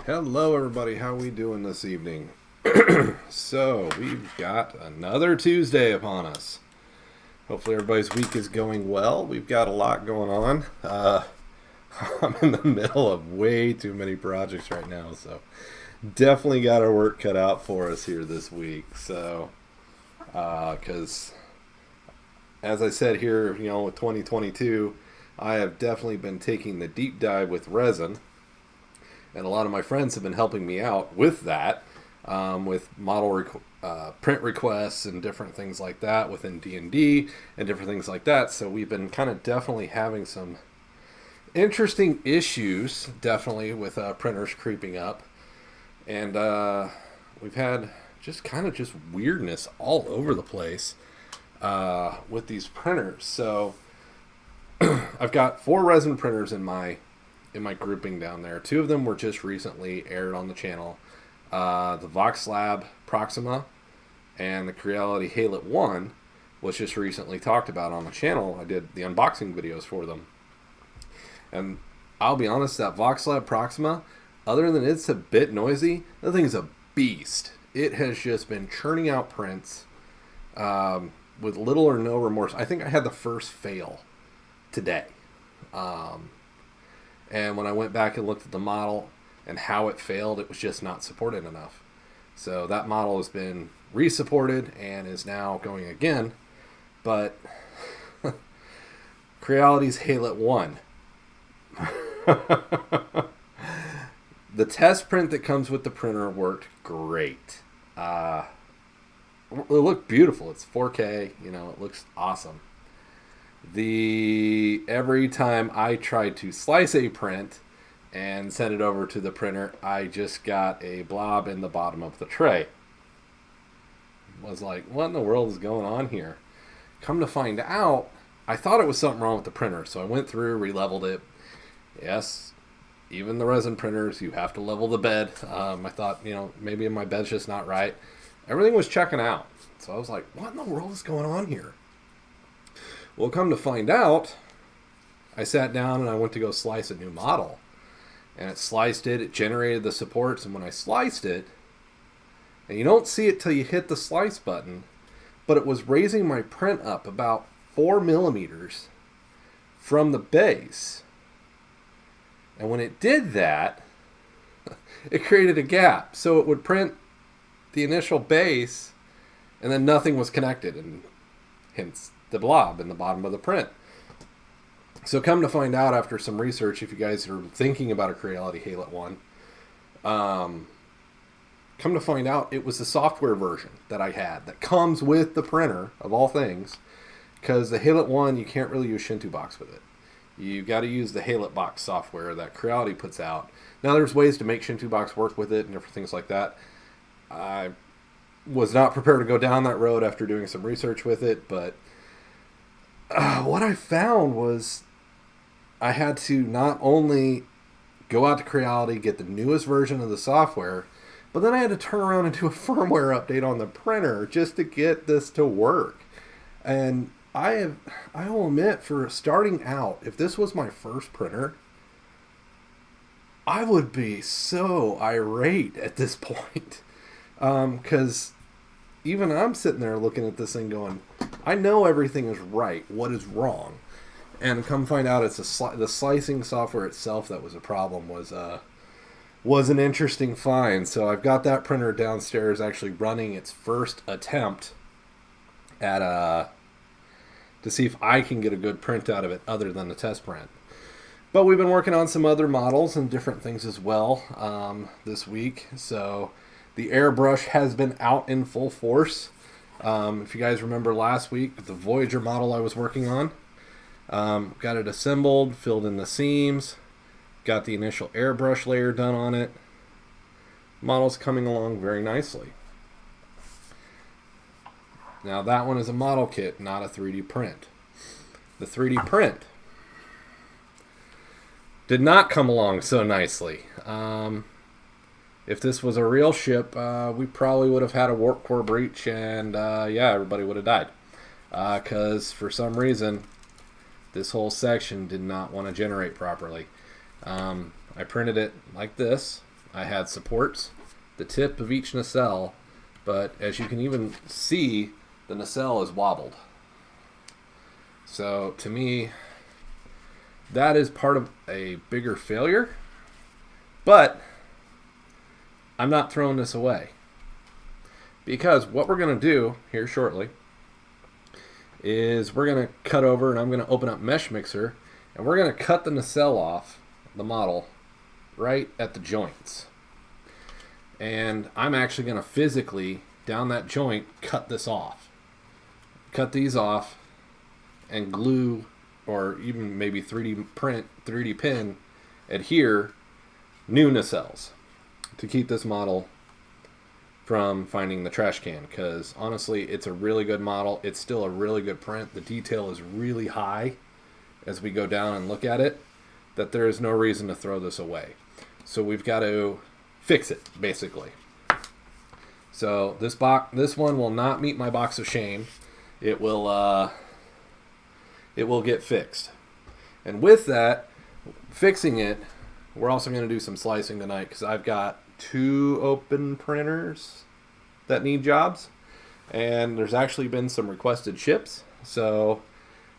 Hello everybody, how we doing this evening? So, we've got another Tuesday upon us. Hopefully everybody's week is going well. We've got a lot going on. I'm in the middle of way too many projects right now, so definitely got our work cut out for us here this week. So, because as I said here, with 2022, I have definitely been taking the deep dive with resin. And a lot of my friends have been helping me out with that, with print requests and different things like that within D&D and different things like that. So we've been kind of definitely having some interesting issues, definitely, with printers creeping up. And we've had just weirdness all over the place with these printers. So I've got 4 resin printers in my grouping down there. 2 of them were just recently aired on the channel. The Voxlab Proxima and the Creality Halet 1 was just recently talked about on the channel. I did the unboxing videos for them. And I'll be honest, that Voxlab Proxima, other than it's a bit noisy, the thing's a beast. It has just been churning out prints with little or no remorse. I think I had the first fail today. And when I went back and looked at the model and how it failed, it was just not supported enough. So that model has been resupported and is now going again. But Creality's Halet 1. The test print that comes with the printer worked great. It looked beautiful. It's 4K. It looks awesome. Every time I tried to slice a print and send it over to the printer, I just got a blob in the bottom of the tray. Was like, what in the world is going on here? Come to find out, I thought it was something wrong with the printer, so I went through, re-leveled it. Yes, even the resin printers, you have to level the bed. I thought, maybe my bed's just not right. Everything was checking out. So I was like, what in the world is going on here? Well, come to find out, I sat down and I went to go slice a new model. And it sliced it, it generated the supports, and when I sliced it, and you don't see it till you hit the slice button, but it was raising my print up about 4 millimeters from the base. And when it did that, it created a gap. So it would print the initial base, and then nothing was connected, and hence the blob in the bottom of the print. So come to find out, after some research, if you guys are thinking about a Creality Halet 1, come to find out it was the software version that I had that comes with the printer, of all things, because the Halet 1, you can't really use Shinto Box with it. You've got to use the Halet Box software that Creality puts out. Now, there's ways to make Shinto Box work with it and different things like that. I was not prepared to go down that road after doing some research with it, but what I found was I had to not only go out to Creality, get the newest version of the software, but then I had to turn around and do a firmware update on the printer just to get this to work. And I will admit, for starting out, if this was my first printer, I would be so irate at this point. Because even I'm sitting there looking at this thing going, I know everything is right. What is wrong? And come find out, it's the slicing software itself that was a problem. Was an interesting find. So I've got that printer downstairs actually running its first attempt at to see if I can get a good print out of it other than the test print. But we've been working on some other models and different things as well this week. So the airbrush has been out in full force. If you guys remember last week, the Voyager model I was working on, got it assembled, filled in the seams, got the initial airbrush layer done on it. Model's coming along very nicely. Now that one is a model kit, not a 3D print. The 3D print did not come along so nicely. If this was a real ship, we probably would have had a warp core breach, and everybody would have died. Because for some reason, this whole section did not want to generate properly. I printed it like this. I had supports, the tip of each nacelle, but as you can even see, the nacelle is wobbled. So to me, that is part of a bigger failure, but I'm not throwing this away, because what we're going to do here shortly is we're going to cut over, and I'm going to open up Mesh Mixer, and we're going to cut the nacelle off the model right at the joints. And I'm actually going to physically, down that joint, cut this off. Cut these off and glue, or even maybe 3D print, 3D pin, adhere new nacelles to keep this model from finding the trash can, because honestly, it's a really good model. It's still a really good print. The detail is really high as we go down and look at it, that there is no reason to throw this away. So we've got to fix it, basically. So this one will not meet my box of shame. It will get fixed. And with that, fixing it, we're also going to do some slicing tonight, because I've got 2 open printers that need jobs, and there's actually been some requested ships. So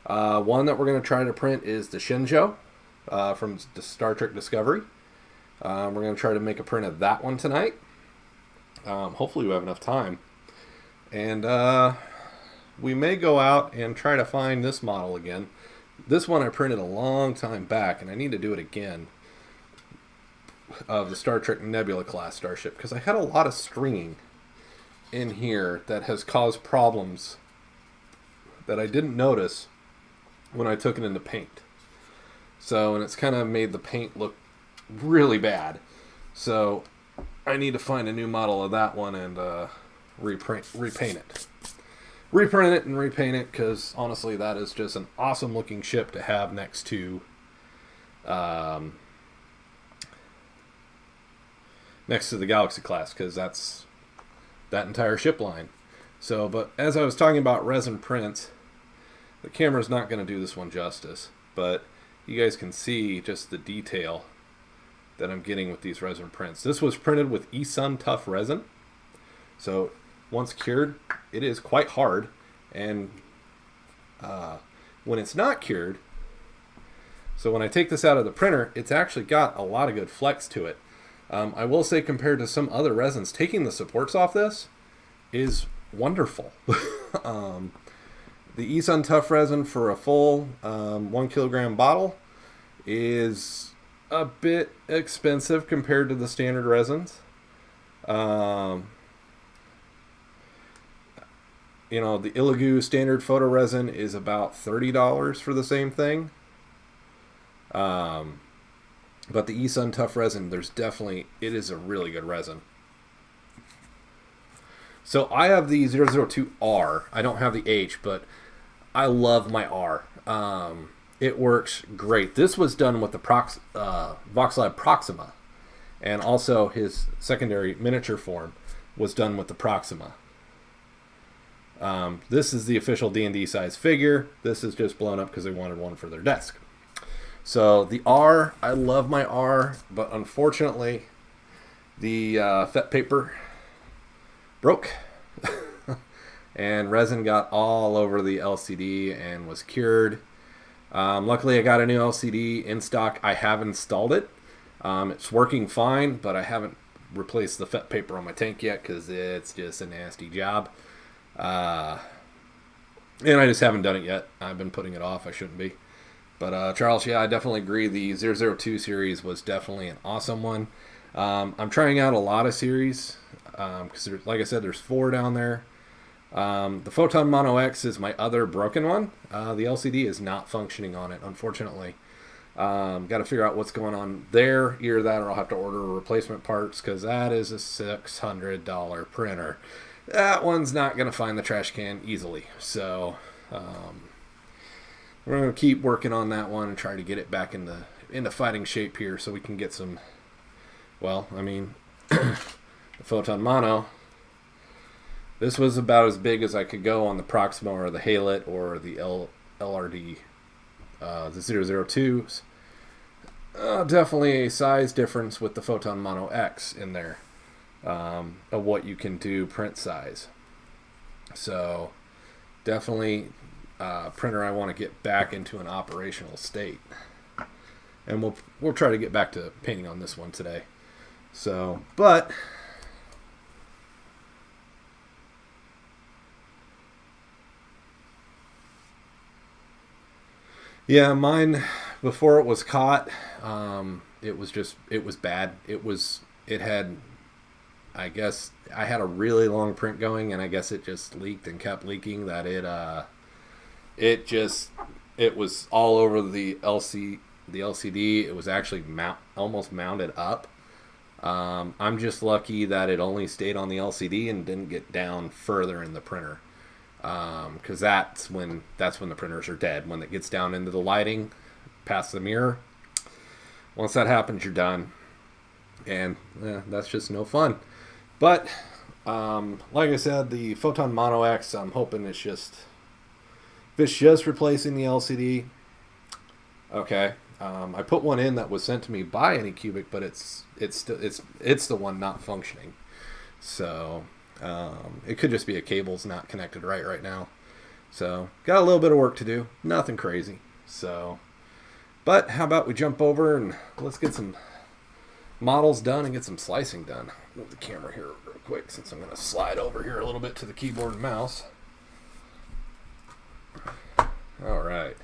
one that we're going to try to print is the Shinjo from the Star Trek Discovery. We're going to try to make a print of that one tonight. Hopefully we have enough time. And we may go out and try to find this model again. This one I printed a long time back, and I need to do it again, of the Star Trek Nebula class starship, because I had a lot of stringing in here that has caused problems that I didn't notice when I took it into paint. So, and it's kind of made the paint look really bad. So I need to find a new model of that one and repaint it. Reprint it and repaint it, because honestly that is just an awesome looking ship to have next to the Galaxy class, because that's that entire ship line. So, but as I was talking about resin prints, the camera's not going to do this one justice, but you guys can see just the detail that I'm getting with these resin prints. This was printed with eSun Tough resin. So once cured, it is quite hard, and when it's not cured, so when I take this out of the printer, it's actually got a lot of good flex to it. I will say, compared to some other resins, taking the supports off this is wonderful. The eSun Tough resin for a full 1 kilogram bottle is a bit expensive compared to the standard resins. You know, the Illigu standard photo resin is about $30 for the same thing. But the eSun Tough resin, it is a really good resin. So I have the 002R. I don't have the H, but I love my R. It works great. This was done with the Voxlab Proxima, and also his secondary miniature form was done with the Proxima. This is the official D&D size figure. This is just blown up because they wanted one for their desk. So the R, I love my R, but unfortunately the FET paper broke and resin got all over the LCD and was cured. Luckily I got a new LCD in stock. I have installed it. It's working fine, but I haven't replaced the FET paper on my tank yet because it's just a nasty job. And I just haven't done it yet. I've been putting it off. I shouldn't be. But Charles, yeah, I definitely agree. The 002 series was definitely an awesome one. I'm trying out a lot of series because, like I said, there's 4 down there. The Photon Mono X is my other broken one. The LCD is not functioning on it, unfortunately. Got to figure out what's going on there. Either that or I'll have to order replacement parts, because that is a $600 printer. That one's not going to find the trash can easily. So we're going to keep working on that one and try to get it back into fighting shape here so we can get some, well, I mean, the Photon Mono, this was about as big as I could go on the Proxima or the Halet or the LRD. The 002s, Definitely a size difference with the Photon Mono X in there, of what you can do print size. So definitely printer I want to get back into an operational state, and we'll try to get back to painting on this one today. So, but yeah, mine before it was caught, it was bad. It had, I guess I had a really long print going, and I guess it just leaked and kept leaking. That it was all over the LCD. It was actually almost mounted up. I'm just lucky that it only stayed on the LCD and didn't get down further in the printer. Because that's when the printers are dead. When it gets down into the lighting, past the mirror, once that happens, you're done, and that's just no fun. But like I said, the Photon Mono X, I'm hoping it's just replacing the LCD. Okay, I put one in that was sent to me by Anycubic, but it's the one not functioning. So it could just be a cable's not connected right now. So got a little bit of work to do. Nothing crazy. So, but how about we jump over and let's get some models done and get some slicing done. Move the camera here real quick since I'm going to slide over here a little bit to the keyboard and mouse. All right.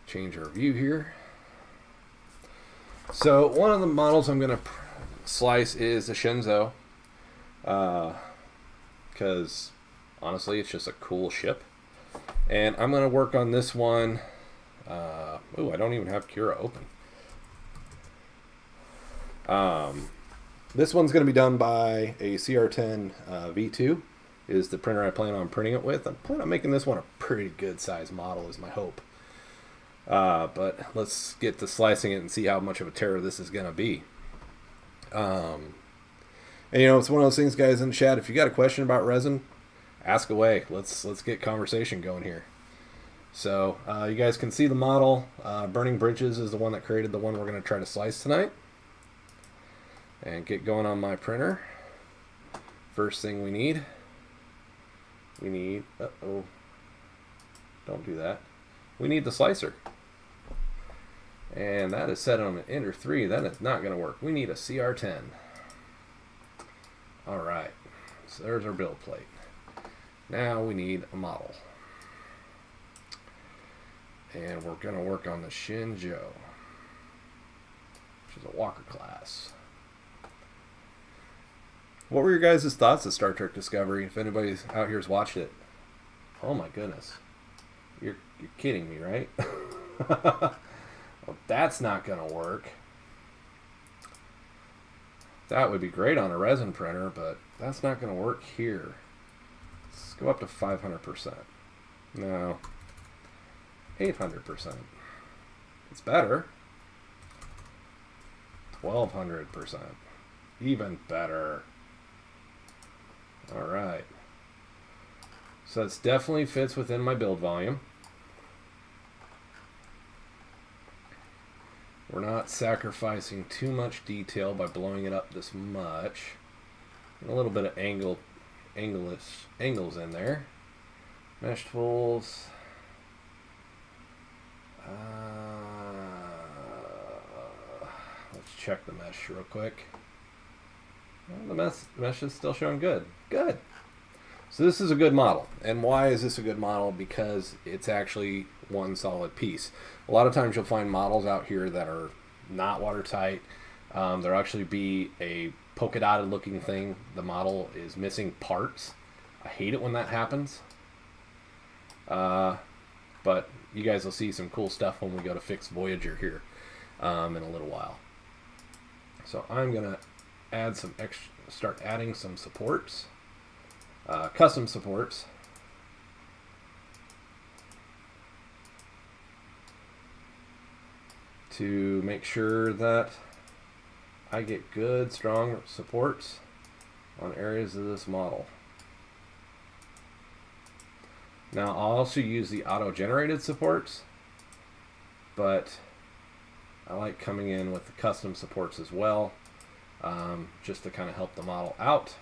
Change our view here. So one of the models I'm going to slice is the Shenzhou. Because honestly, it's just a cool ship. And I'm going to work on this one. Ooh, I don't even have Cura open. This one's going to be done by a CR10 V2 is the printer I plan on printing it with. I'm planning on making this one a pretty good size model is my hope. But let's get to slicing it and see how much of a terror this is going to be. And you know, it's one of those things, guys, in the chat. If you got a question about resin, ask away. Let's get conversation going here. So you guys can see the model. Burning Bridges is the one that created the one we're going to try to slice tonight. And get going on my printer. First thing we need, don't do that. We need the slicer. And that is set on an Ender 3. That is not going to work. We need a CR10. Alright, so there's our build plate. Now we need a model. And we're going to work on the Shenzhou, which is a Walker class. What were your guys' thoughts of Star Trek Discovery? If anybody out here's watched it. Oh my goodness. You're kidding me, right? Well, that's not going to work. That would be great on a resin printer, but that's not going to work here. Let's go up to 500%. No. 800%. It's better. 1200%. Even better. Alright. So it definitely fits within my build volume. We're not sacrificing too much detail by blowing it up this much. And a little bit of angles in there. Mesh tools. Let's check the mesh real quick. Well, the mesh is still showing good. Good. So this is a good model. And why is this a good model? Because it's actually one solid piece. A lot of times you'll find models out here that are not watertight. There'll actually be a polka dotted looking thing. The model is missing parts. I hate it when that happens. But you guys will see some cool stuff when we go to fix Voyager here in a little while. So I'm gonna add some start adding some supports, custom supports. To make sure that I get good, strong supports on areas of this model. Now I'll also use the auto-generated supports, but I like coming in with the custom supports as well, just to kind of help the model out,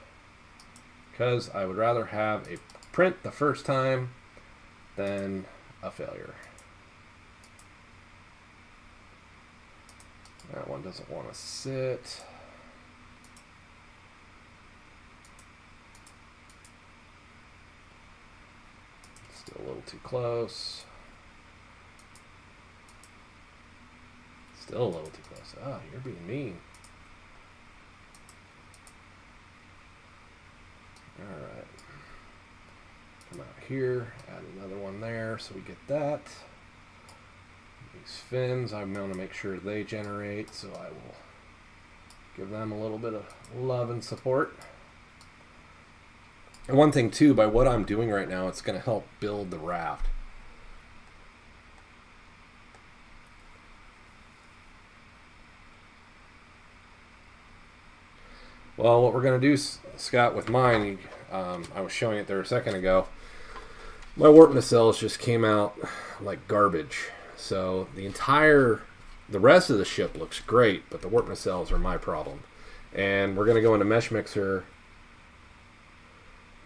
because I would rather have a print the first time than a failure. That one doesn't want to sit. Still a little too close. Still a little too close. Ah, you're being mean. Alright. Come out here, add another one there so we get that. These fins, I'm going to make sure they generate, so I will give them a little bit of love and support. And one thing too, by what I'm doing right now, it's going to help build the raft. Well, what we're going to do, Scott, with mine, I was showing it there a second ago, my warp nacelles just came out like garbage. So the rest of the ship looks great, but the warp nacelles are my problem. And we're going to go into Mesh Mixer,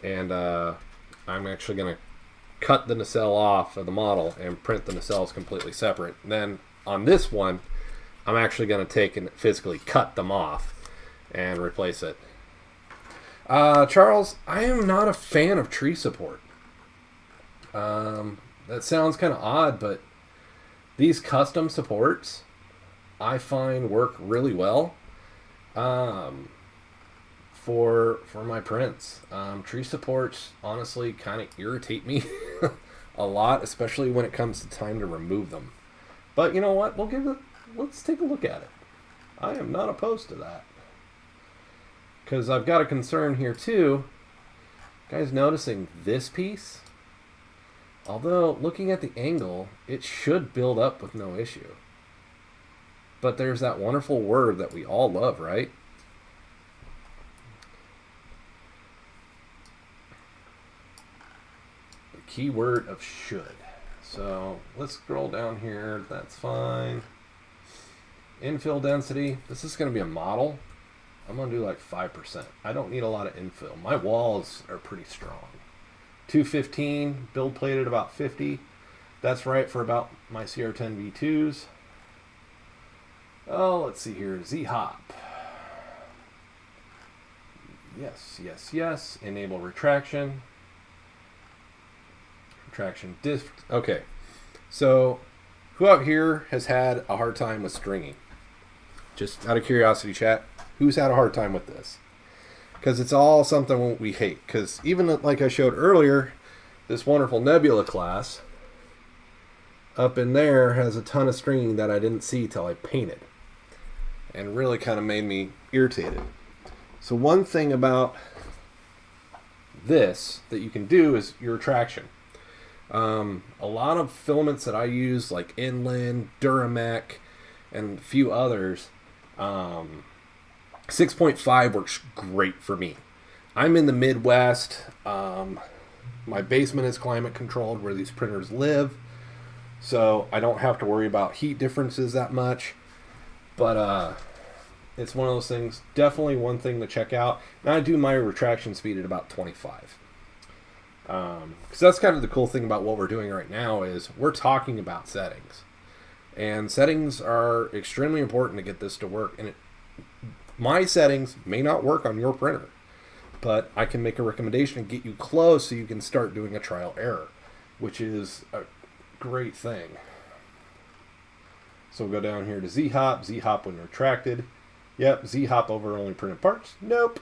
and I'm actually going to cut the nacelle off of the model and print the nacelles completely separate. And then on this one, I'm actually going to take and physically cut them off and replace it. Charles, I am not a fan of tree support. That sounds kind of odd, but these custom supports I find work really well for my prints. Tree supports honestly kind of irritate me a lot, especially when it comes to time to remove them. But you know what? Let's take a look at it. I am not opposed to that. Because I've got a concern here too. Guys, noticing this piece? Although, looking at the angle, it should build up with no issue. But there's that wonderful word that we all love, right? The key word of should. So, let's scroll down here. That's fine. Infill density. This is going to be a model. I'm going to do like 5%. I don't need a lot of infill. My walls are pretty strong. 215, build plated about 50. That's right for about my CR10 V2s. Oh, let's see here. Z-hop. Yes, yes, yes. Enable retraction. Retraction disk. Okay. So, who out here has had a hard time with stringing? Just out of curiosity, chat. Who's had a hard time with this? Because it's all something we hate. Because even like I showed earlier, this wonderful Nebula class up in there has a ton of stringing that I didn't see till I painted. And really kind of made me irritated. So one thing about this that you can do is your retraction. A lot of filaments that I use, like Inland, Duramec, and a few others, 6.5 works great for me. I'm in the Midwest. My basement is climate controlled where these printers live, so I don't have to worry about heat differences that much. But it's one of those things, definitely one thing to check out. And I do my retraction speed at about 25. Because that's kind of the cool thing about what we're doing right now is we're talking about settings. And settings are extremely important to get this to work. And my settings may not work on your printer, but I can make a recommendation and get you close so you can start doing a trial error, which is a great thing. So we'll go down here to Z-hop, Z-hop when retracted. Yep, Z-hop over only printed parts. Nope.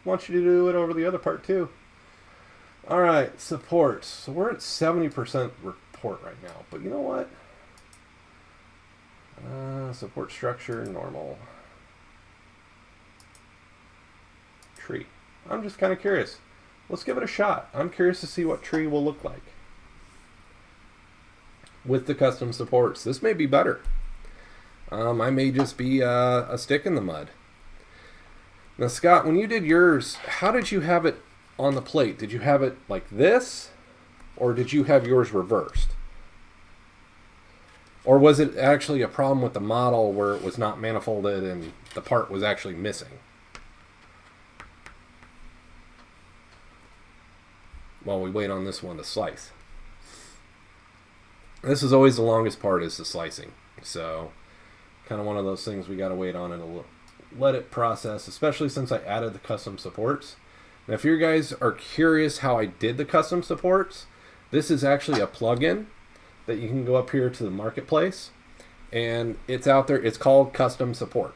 Want you to do it over the other part too. All right, supports. So we're at 70% report right now, but you know what? Support structure, normal. Tree. I'm just kind of curious. Let's give it a shot. I'm curious to see what tree will look like with the custom supports. This may be better. I may just be a stick in the mud. Now, Scott, when you did yours, how did you have it on the plate? Did you have it like this, or did you have yours reversed? Or was it actually a problem with the model where it was not manifolded and the part was actually missing? While we wait on this one to slice. This is always the longest part, is the slicing. So, kind of one of those things we got to wait on and let it process, especially since I added the custom supports. Now, if you guys are curious how I did the custom supports, this is actually a plugin that you can go up here to the marketplace, and it's out there. It's called Custom Support.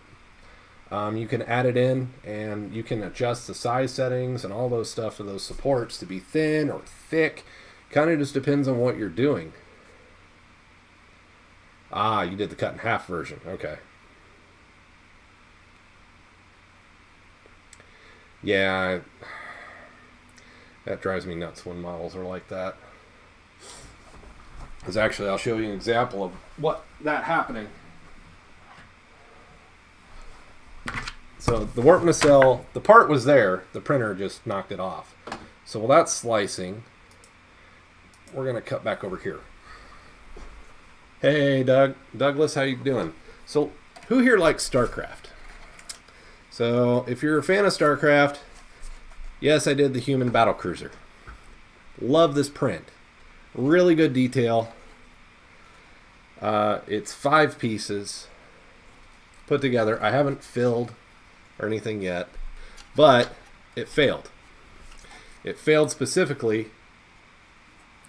You can add it in, and you can adjust the size settings and all those stuff for those supports to be thin or thick. Kind of just depends on what you're doing. Ah, you did the cut in half version. Okay. Yeah, that drives me nuts when models are like that. Because actually, I'll show you an example of what that happening. So the warp nacelle, the part was there. The printer just knocked it off. So while that's slicing, we're going to cut back over here. Hey, Douglas, how you doing? So who here likes StarCraft? So if you're a fan of StarCraft, yes, I did the human battlecruiser. Love this print. Really good detail. It's 5 pieces put together. I haven't filled or anything yet, but it failed. It failed specifically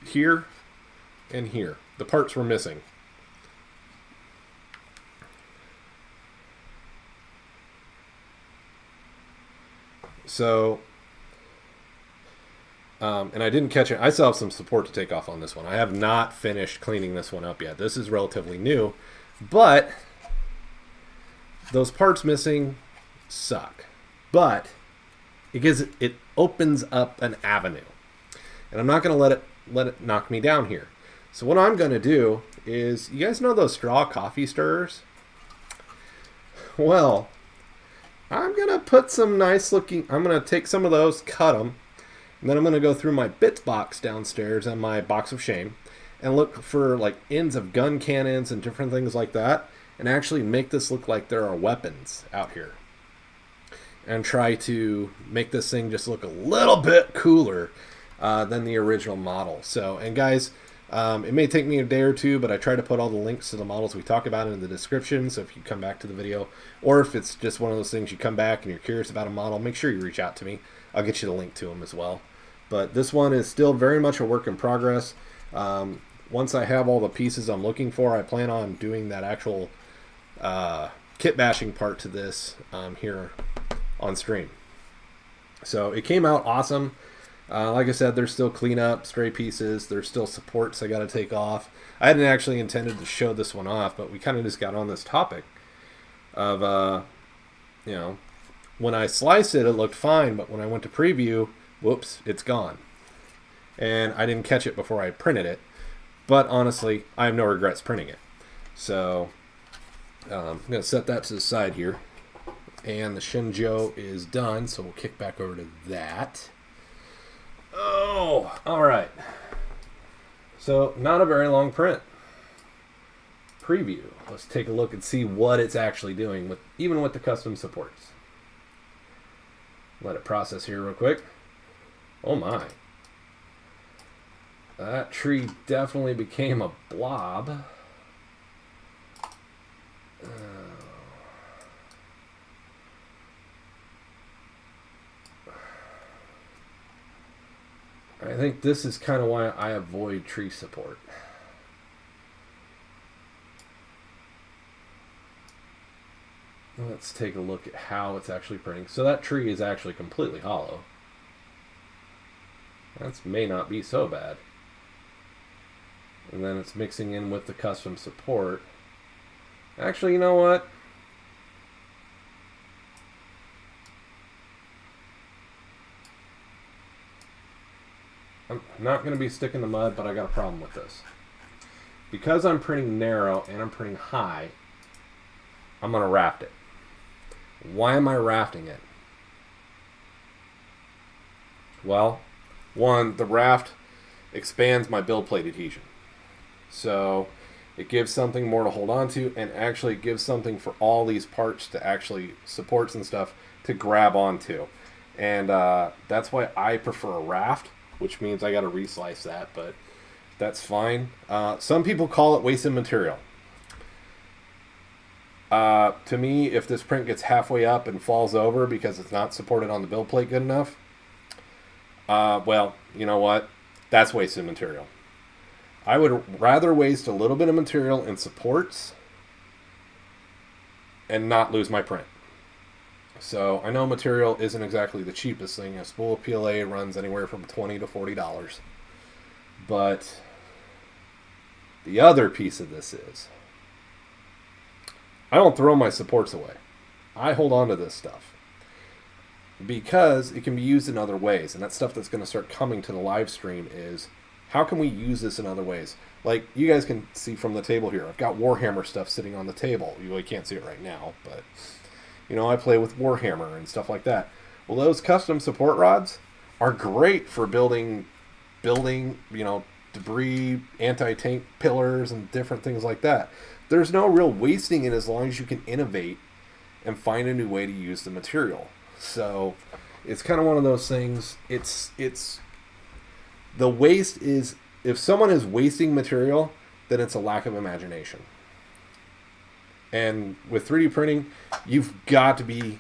here and here. The parts were missing. So, and I didn't catch it. I still have some support to take off on this one. I have not finished cleaning this one up yet. This is relatively new, but those parts missing suck. But it opens up an avenue, and I'm not going to let it knock me down here. So what I'm going to do is, you guys know those straw coffee stirrers? Well, I'm going to put some nice looking, I'm going to take some of those, cut them, and then I'm going to go through my bits box downstairs and my box of shame and look for like ends of gun cannons and different things like that, and actually make this look like there are weapons out here. And try to make this thing just look a little bit cooler than the original model. So, and guys, it may take me a day or two, but I try to put all the links to the models we talk about in the description. So if you come back to the video, or if it's just one of those things you come back and you're curious about a model, make sure you reach out to me. I'll get you the link to them as well. But this one is still very much a work in progress. Once I have all the pieces I'm looking for, I plan on doing that actual kit bashing part to this here on stream. So it came out awesome. Like I said, there's still cleanup, stray pieces. There's still supports I got to take off. I hadn't actually intended to show this one off, but we kind of just got on this topic of, you know, when I sliced it, it looked fine, but when I went to preview, whoops, it's gone. And I didn't catch it before I printed it. But honestly, I have no regrets printing it. So I'm going to set that to the side here. And the Shinjo is done, so we'll kick back over to that. Oh, all right. So, not a very long print. Preview. Let's take a look and see what it's actually doing, with even with the custom supports. Let it process here real quick. Oh my. That tree definitely became a blob. I think this is kind of why I avoid tree support. Let's take a look at how it's actually printing. So that tree is actually completely hollow. That may not be so bad. And then it's mixing in with the custom support. Actually, you know what? I'm not going to be sticking the mud, but I got a problem with this. Because I'm printing narrow and I'm printing high, I'm going to raft it. Why am I rafting it? Well, one, the raft expands my build plate adhesion. So It gives something more to hold on to, and actually gives something for all these parts to actually, supports and stuff, to grab onto. And that's why I prefer a raft, which means I got to reslice that, but that's fine. Some people call it wasted material. To me, if this print gets halfway up and falls over because it's not supported on the build plate good enough, well, you know what? That's wasted material. I would rather waste a little bit of material in supports and not lose my print. So I know material isn't exactly the cheapest thing. A spool of PLA runs anywhere from $20 to $40. But the other piece of this is, I don't throw my supports away. I hold on to this stuff because it can be used in other ways. And that stuff that's going to start coming to the live stream is, how can we use this in other ways? Like you guys can see from the table here, I've got Warhammer stuff sitting on the table. You really can't see it right now, but you know, I play with Warhammer and stuff like that. Well, those custom support rods are great for building, you know, debris, anti-tank pillars and different things like that. There's no real wasting it as long as you can innovate and find a new way to use the material. So it's kind of one of those things. It's the waste is, if someone is wasting material, then it's a lack of imagination. And with 3D printing, you've got to be,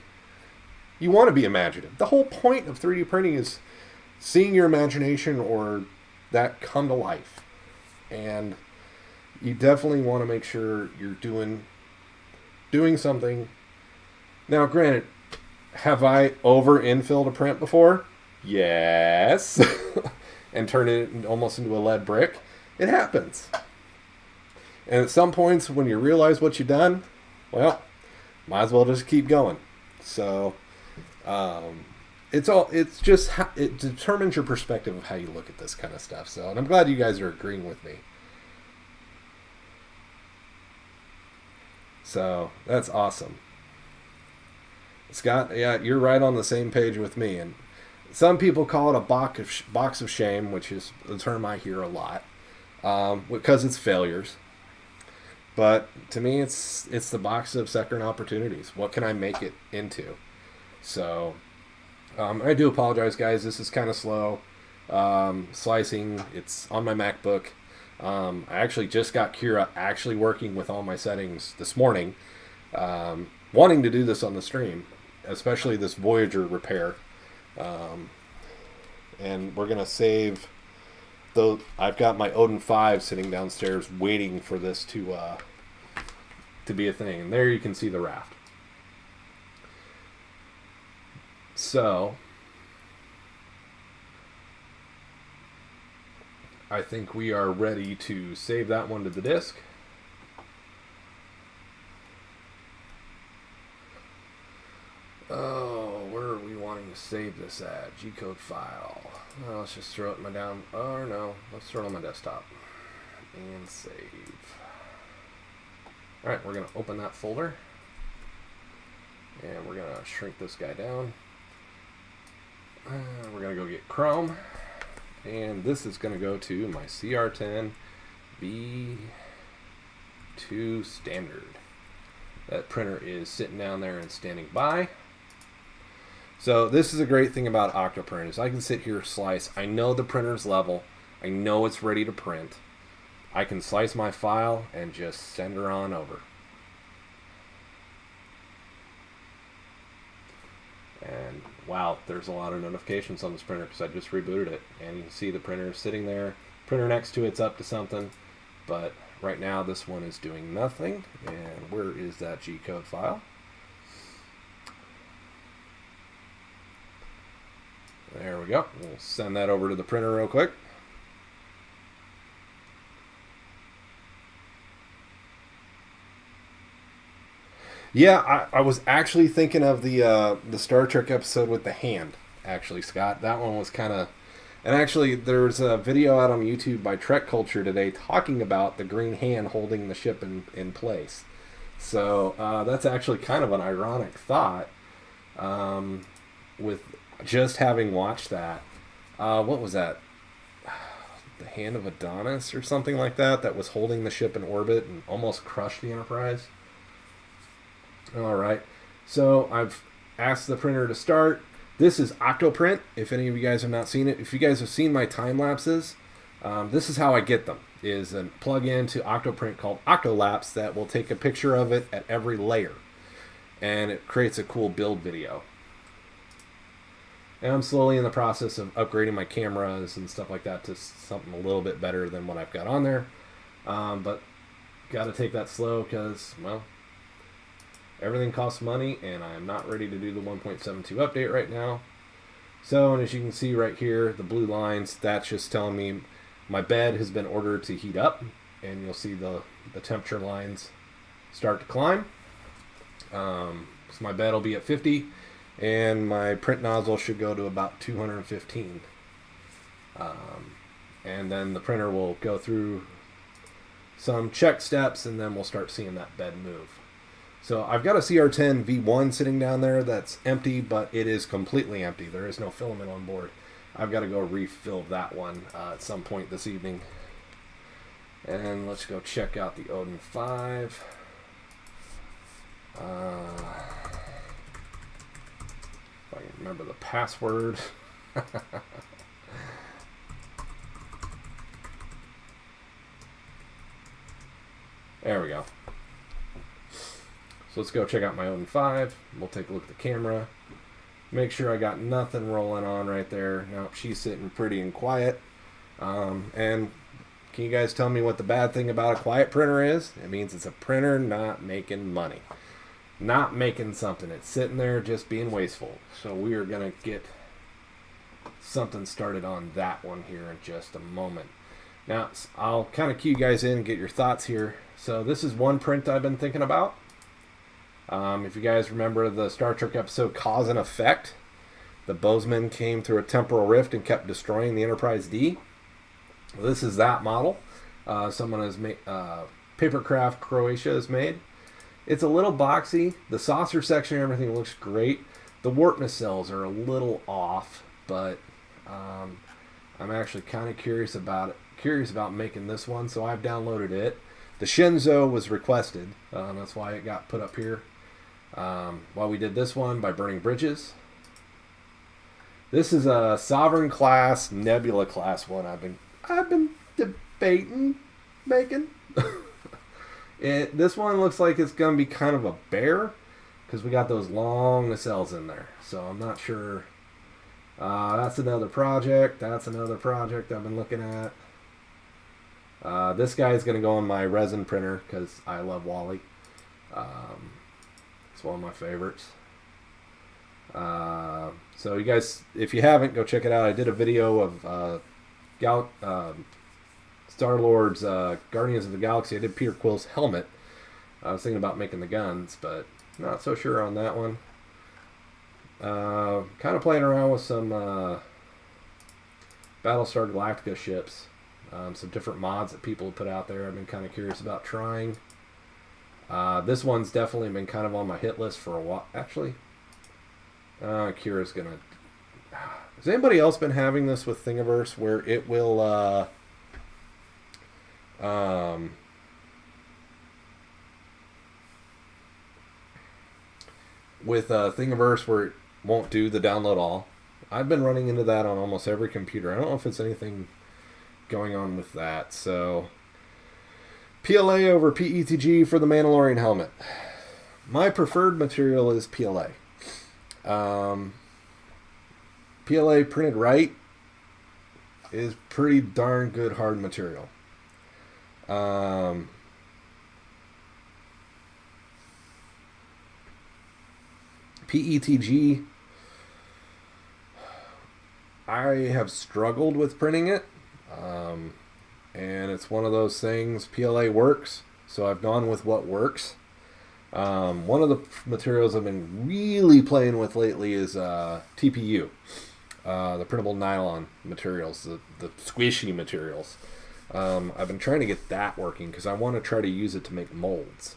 you want to be imaginative. The whole point of 3D printing is seeing your imagination or that come to life. And you definitely want to make sure you're doing something. Now, granted, have I over infilled a print before? Yes. And turned it almost into a lead brick. It happens. And at some points when you realize what you've done, well, might as well just keep going. So it's just how, it determines your perspective of how you look at this kind of stuff. So, and I'm glad you guys are agreeing with me. So that's awesome. Scott, yeah, you're right on the same page with me. And some people call it a box of shame, which is the term I hear a lot, because it's failures. But to me, it's the box of second opportunities. What can I make it into? So I do apologize, guys. This is kind of slow. Slicing, it's on my MacBook. I actually just got Kira actually working with all my settings this morning, wanting to do this on the stream, especially this Voyager repair. And we're going to save, though I've got my Odin 5 sitting downstairs waiting for this to be a thing. And there you can see the raft. So I think we are ready to save that one to the disk. Oh, where are we wanting to save this at? G-code file. Well, let's just throw it in my down. Oh no, let's throw it on my desktop and save. All right, we're gonna open that folder and we're gonna shrink this guy down. We're gonna go get Chrome, and this is gonna go to my CR10 V2 standard. That printer is sitting down there and standing by. So this is a great thing about Octoprint is I can sit here, slice. I know the printer's level. I know it's ready to print. I can slice my file and just send her on over. And wow, there's a lot of notifications on this printer because I just rebooted it. And you can see the printer sitting there. Printer next to it's up to something. But right now this one is doing nothing. And where is that G-code file? There we go. We'll send that over to the printer real quick. Yeah, I was actually thinking of the Star Trek episode with the hand, actually, Scott. That one was kind of... And actually, there's a video out on YouTube by Trek Culture today talking about the green hand holding the ship in place. So that's actually kind of an ironic thought with just having watched that. What was that? the hand of Adonis or something like that, that was holding the ship in orbit and almost crushed the Enterprise. All right, so I've asked the printer to start. This is Octoprint, if any of you guys have not seen it. If you guys have seen my time lapses, this is how I get them, is a plug-in to Octoprint called Octolapse that will take a picture of it at every layer. And it creates a cool build video. And I'm slowly in the process of upgrading my cameras and stuff like that to something a little bit better than what I've got on there. But got to take that slow because, well, everything costs money, and I'm not ready to do the 1.72 update right now. So, and as you can see right here, the blue lines, that's just telling me my bed has been ordered to heat up, and you'll see the temperature lines start to climb. So my bed will be at 50, and my print nozzle should go to about 215. And then the printer will go through some check steps, and then we'll start seeing that bed move. So I've got a CR10 V1 sitting down there that's empty, but it is completely empty. There is no filament on board. I've got to go refill that one at some point this evening. And let's go check out the Odin 5. If I can remember the password. There we go. So let's go check out my Odin 5. We'll take a look at the camera. Make sure I got nothing rolling on right there. Nope, she's sitting pretty and quiet. And can you guys tell me what the bad thing about a quiet printer is? It means it's a printer not making money. Not making something. It's sitting there just being wasteful. So we are going to get something started on that one here in just a moment. Now, I'll kind of cue you guys in and get your thoughts here. So this is one print I've been thinking about. If you guys remember the Star Trek episode Cause and Effect, the Bozeman came through a temporal rift and kept destroying the Enterprise D. Well, this is that model. Someone has made, Papercraft Croatia has made. It's a little boxy. The saucer section and everything looks great. The warp nacelles are a little off, but I'm actually kind of curious about making this one, so I've downloaded it. The Shinzo was requested. That's why it got put up here. While we did this one by burning bridges. This is a Sovereign class, Nebula class one. I've been debating making. This one looks like it's gonna be kind of a bear because we got those long nacelles in there. So I'm not sure. That's another project. That's another project I've been looking at. This guy is going to go on my resin printer because I love Wally. It's one of my favorites. So you guys, if you haven't, go check it out. I did a video of Star-Lord's Guardians of the Galaxy. I did Peter Quill's helmet. I was thinking about making the guns, but not so sure on that one. Kind of playing around with some Battlestar Galactica ships. Some different mods that people have put out there I've been kind of curious about trying. This one's definitely been kind of on my hit list for a while. Actually, Kira's gonna... Has anybody else been having this with Thingiverse where it will... with Thingiverse where it won't do the download all? I've been running into that on almost every computer. I don't know if it's anything going on with that. So PLA over PETG for the Mandalorian helmet. My preferred material is PLA. PLA printed right is pretty darn good hard material. PETG, I have struggled with printing it. And it's one of those things. PLA works, so I've gone with what works. One of the materials I've been really playing with lately is TPU, the printable nylon materials, the squishy materials. I've been trying to get that working because I want to try to use it to make molds.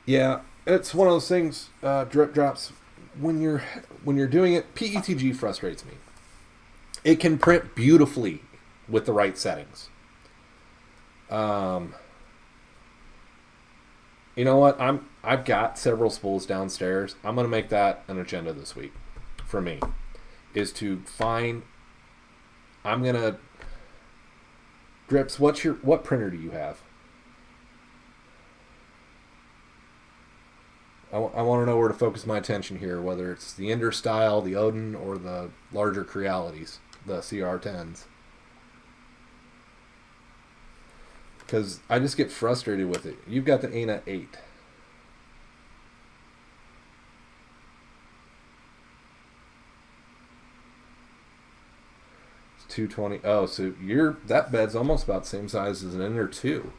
Yeah, it's one of those things. Drip drops when you're doing it. PETG frustrates me. It can print beautifully with the right settings. Um, you know what? I've got several spools downstairs. I'm gonna make that an agenda this week for me. Is to find. I'm gonna Drips. What printer do you have? I want to know where to focus my attention here, whether it's the Ender style, the Odin, or the larger Crealities, the CR10s. Because I just get frustrated with it. You've got the ANA 8. It's 220. Oh, so that bed's almost about the same size as an Ender 2,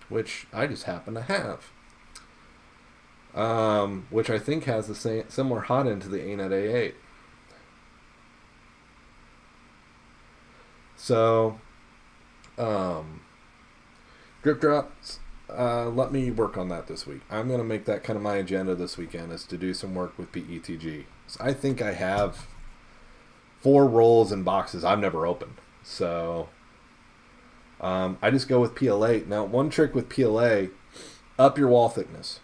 which I just happen to have. Which I think has the same similar hot end to the ANET A8. So, drip drops. Let me work on that this week. I'm gonna make that kind of my agenda this weekend, is to do some work with PETG. So I think I have 4 rolls and boxes I've never opened. So, I just go with PLA. Now, one trick with PLA: up your wall thickness.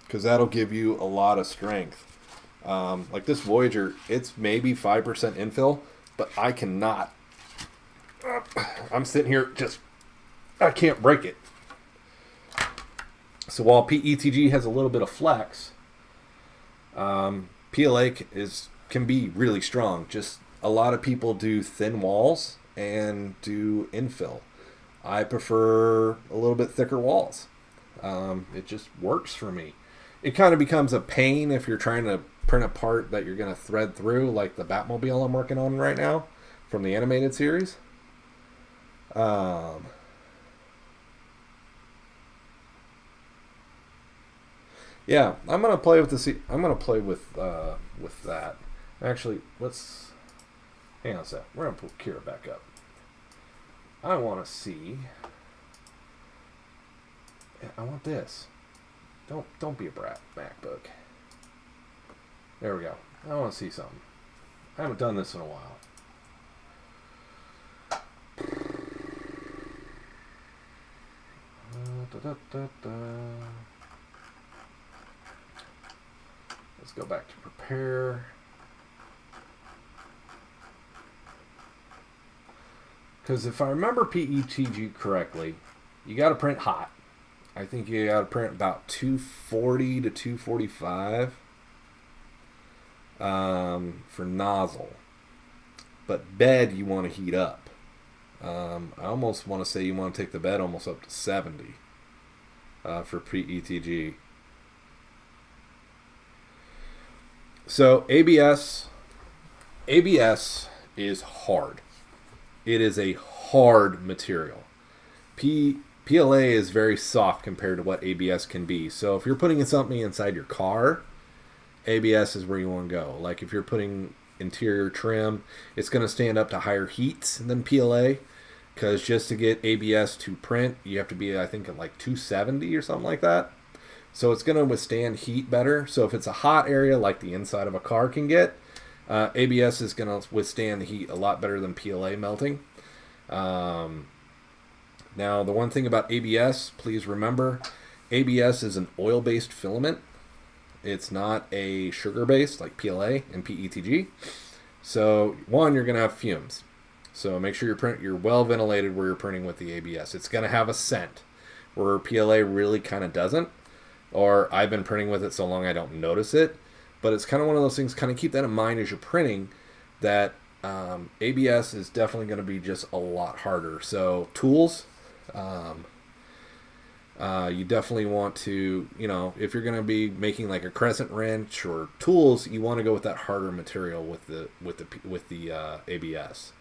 Because that'll give you a lot of strength. Like this Voyager, it's maybe 5% infill, but I cannot. I'm sitting here I can't break it. So while PETG has a little bit of flex, PLA can be really strong. Just a lot of people do thin walls and do infill. I prefer a little bit thicker walls. It just works for me. It kind of becomes a pain if you're trying to print a part that you're going to thread through, like the Batmobile I'm working on right now from the animated series. Yeah, I'm gonna play with I'm gonna play with that. Actually, let's hang on a sec. We're gonna put Kira back up. I want to see. I want this. Don't be a brat, MacBook. There we go. I want to see something. I haven't done this in a while. Let's go back to prepare. Because if I remember PETG correctly, you got to print hot. I think you got to print about 240 to 245 for nozzle. But bed you want to heat up. I almost want to say you want to take the bed almost up to 70 for PETG. So ABS is hard. It is a hard material. PLA is very soft compared to what ABS can be. So if you're putting something inside your car, ABS is where you want to go. Like if you're putting interior trim, it's going to stand up to higher heats than PLA, because just to get ABS to print, you have to be, I think, at like 270 or something like that. So it's going to withstand heat better. So if it's a hot area like the inside of a car can get, ABS is going to withstand the heat a lot better than PLA melting. Now, the one thing about ABS, please remember, ABS is an oil-based filament. It's not a sugar-based like PLA and PETG. So, one, you're going to have fumes. So make sure you're well ventilated where you're printing with the ABS. It's going to have a scent, where PLA really kind of doesn't. Or I've been printing with it so long I don't notice it. But it's kind of one of those things, kind of keep that in mind as you're printing, that ABS is definitely going to be just a lot harder. So tools, you definitely want to, if you're going to be making like a crescent wrench or tools, you want to go with that harder material with the ABS.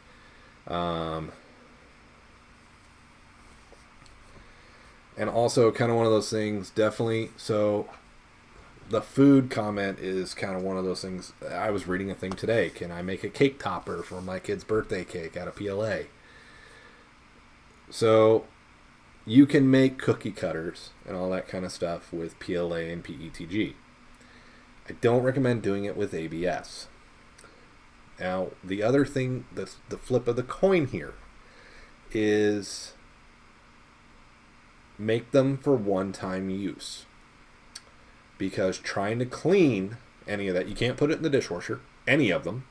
And also kind of one of those things, definitely. So the food comment is kind of one of those things. I was reading a thing today. Can I make a cake topper for my kid's birthday cake out of PLA? So you can make cookie cutters and all that kind of stuff with PLA and PETG. I don't recommend doing it with ABS. Now, the other thing, the flip of the coin here, is make them for one-time use. Because trying to clean any of that, you can't put it in the dishwasher, any of them.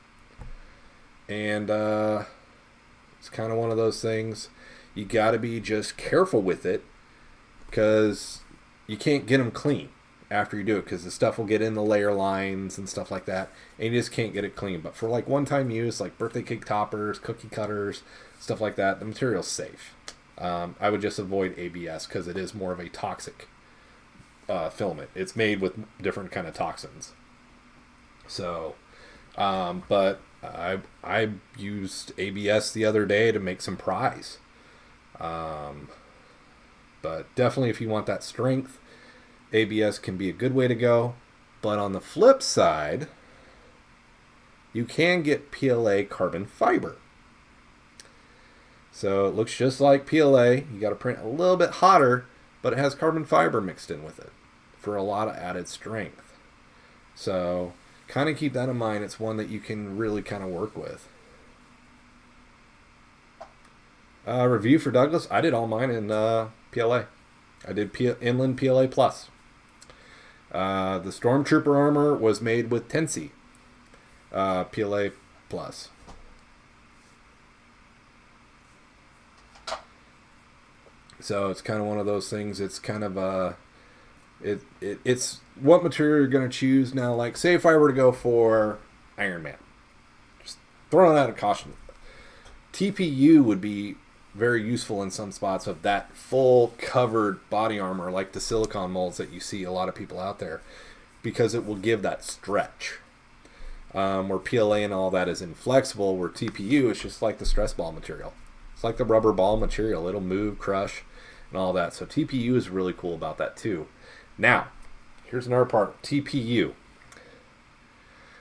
And it's kind of one of those things, you got to be just careful with it, because you can't get them clean after you do it, because the stuff will get in the layer lines and stuff like that, and you just can't get it clean. But for like one-time use, like birthday cake toppers, cookie cutters, stuff like that, the material's safe. I would just avoid ABS because it is more of a toxic filament. It's made with different kind of toxins. So, but I used ABS the other day to make some pies. But definitely, if you want that strength, ABS can be a good way to go. But on the flip side, you can get PLA carbon fiber. So it looks just like PLA. You got to print a little bit hotter, but it has carbon fiber mixed in with it for a lot of added strength. So kind of keep that in mind. It's one that you can really kind of work with. Review for Douglas. I did all mine in PLA. I did Inland PLA Plus. The Stormtrooper armor was made with Tensi PLA Plus. So it's kind of one of those things. It's kind of it's what material you're going to choose. Now, like, say if I were to go for Iron Man, just throwing out a caution, TPU would be very useful in some spots of that full covered body armor, like the silicone molds that you see a lot of people out there, because it will give that stretch. Where PLA and all that is inflexible, where TPU is just like the stress ball material. It's like the rubber ball material. It'll move, crush, and all that. So TPU is really cool about that too. Now, here's another part. TPU.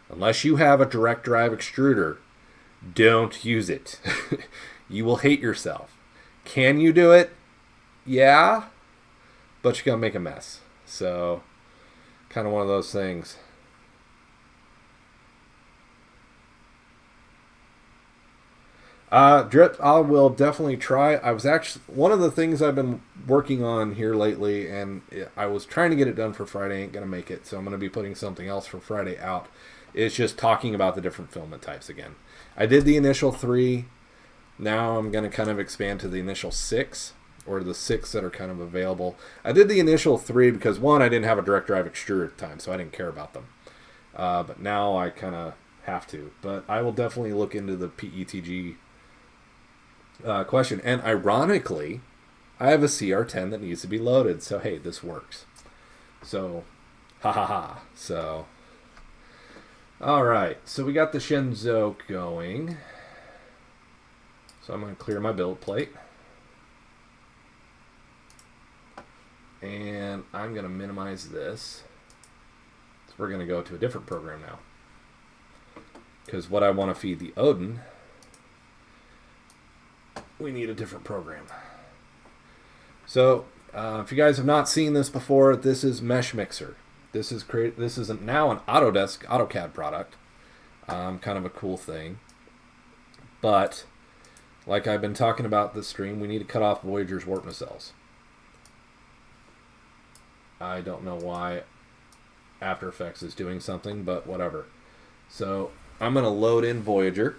Unless you have a direct drive extruder, don't use it. You will hate yourself. Can you do it? Yeah. But you're going to make a mess. So, kind of one of those things. Drip, I will definitely try. I was actually, one of the things I've been working on here lately, and I was trying to get it done for Friday, ain't going to make it, so I'm going to be putting something else for Friday out. It's just talking about the different filament types again. I did the initial 3. Now I'm going to kind of expand to the initial 6, or the 6 that are kind of available. I did the initial 3 because, one, I didn't have a direct drive extruder at the time, so I didn't care about them. But now I kind of have to. But I will definitely look into the PETG question. And ironically, I have a CR10 that needs to be loaded. So, hey, this works. So, ha ha ha. So, all right. So we got the Shenzhou going. So I'm going to clear my build plate. And I'm going to minimize this. So we're going to go to a different program now. Because what I want to feed the Odin, we need a different program. So if you guys have not seen this before, this is Mesh Mixer. This is now an Autodesk AutoCAD product. Kind of a cool thing. But like I've been talking about this stream, we need to cut off Voyager's warp nacelles. I don't know why After Effects is doing something, but whatever. So I'm going to load in Voyager,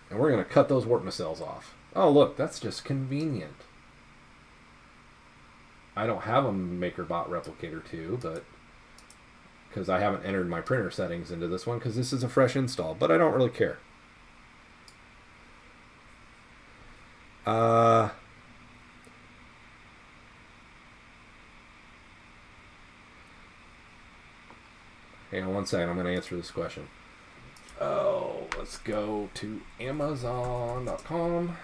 and we're going to cut those warp nacelles off. Oh, look, that's just convenient. I don't have a MakerBot Replicator 2, but because I haven't entered my printer settings into this one, because this is a fresh install, but I don't really care. Hang on one second, I'm going to answer this question. Oh, let's go to Amazon.com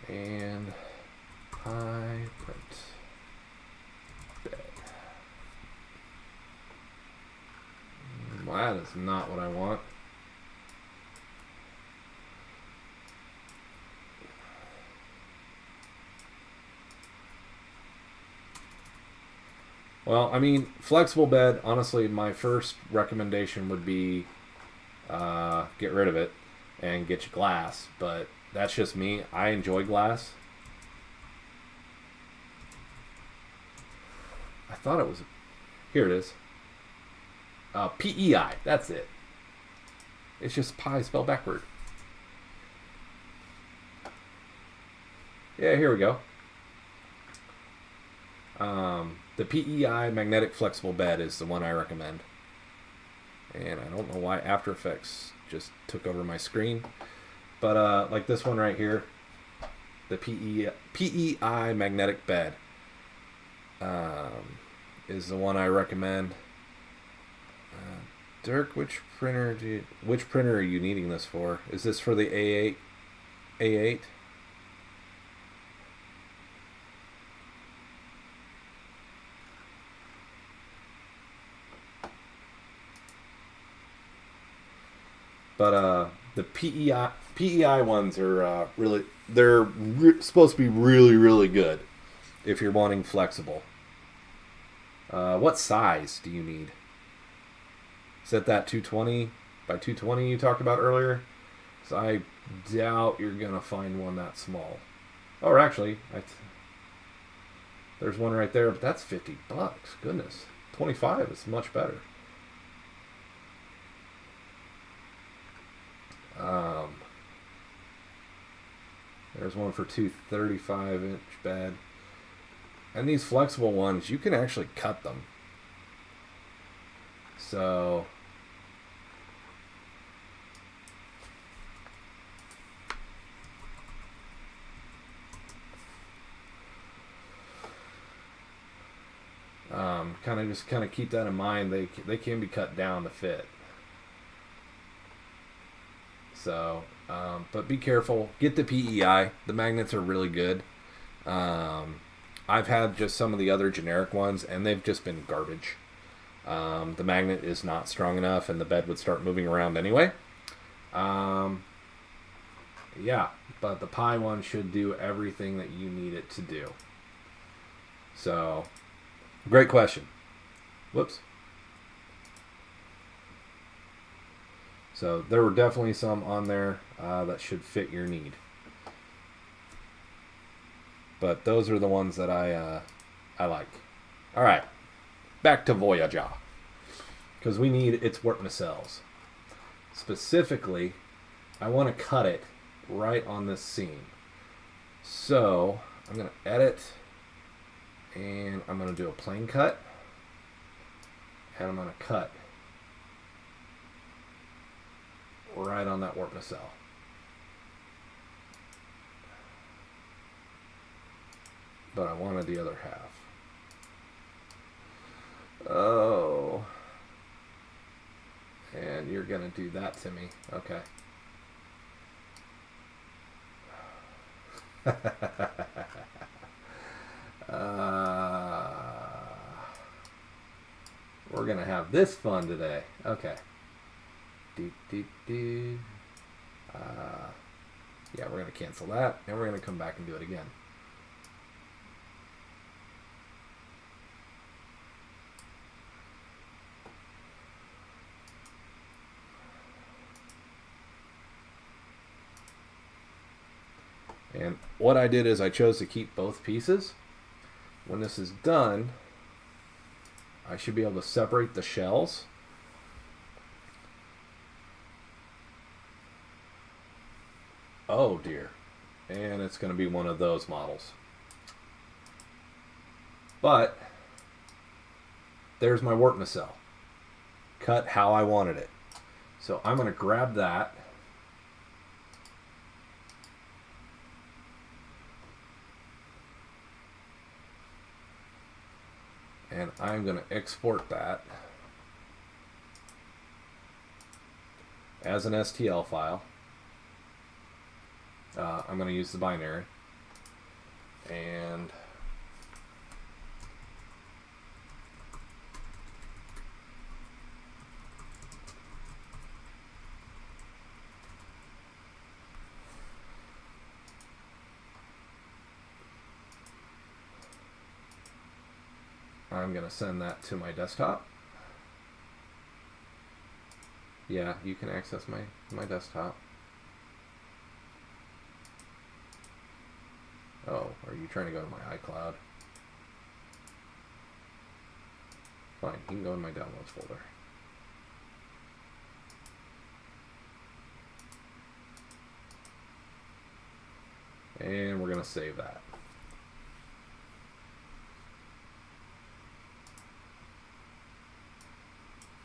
and high print bed. Well, that is not what I want. Well, I mean, flexible bed, honestly, my first recommendation would be get rid of it and get you glass. But that's just me. I enjoy glass. I thought it was. Here it is. PEI. That's it. It's just pie spelled backward. Yeah, here we go. The PEI magnetic flexible bed is the one I recommend. And I don't know why After Effects just took over my screen. But like this one right here, the PEI magnetic bed is the one I recommend. Dirk, which printer are you needing this for? Is this for the A8? A8? But the PEI ones are really supposed to be really good if you're wanting flexible. What size do you need? Is that 220 by 220 you talked about earlier? So I doubt you're gonna find one that small. Or actually, there's one right there, but that's $50. Goodness, 25 is much better. There's one for 235-inch bed. And these flexible ones, you can actually cut them. So kind of keep that in mind. They can be cut down to fit. So, but be careful. Get the PEI. The magnets are really good. I've had just some of the other generic ones, and they've just been garbage. The magnet is not strong enough, and the bed would start moving around anyway. Yeah, but the Pi one should do everything that you need it to do. So, great question. Whoops. So there were definitely some on there that should fit your need. But those are the ones that I like. All right, back to Voyager, because we need its warp nacelles. Specifically, I want to cut it right on this seam. So I'm going to edit, and I'm going to do a plane cut, and I'm going to cut right on that warp nacelle. But I wanted the other half. Oh. And you're going to do that to me. Okay. We're going to have this fun today. Okay. Yeah, we're going to cancel that, and we're going to come back and do it again. And what I did is I chose to keep both pieces. When this is done, I should be able to separate the shells. Oh dear. And it's going to be one of those models. But there's my warp nacelle. Cut how I wanted it. So I'm going to grab that. And I'm going to export that as an STL file. I'm going to use the binary. And I'm going to send that to my desktop. Yeah, you can access my desktop. Oh, are you trying to go to my iCloud? Fine, you can go in my downloads folder. And we're going to save that.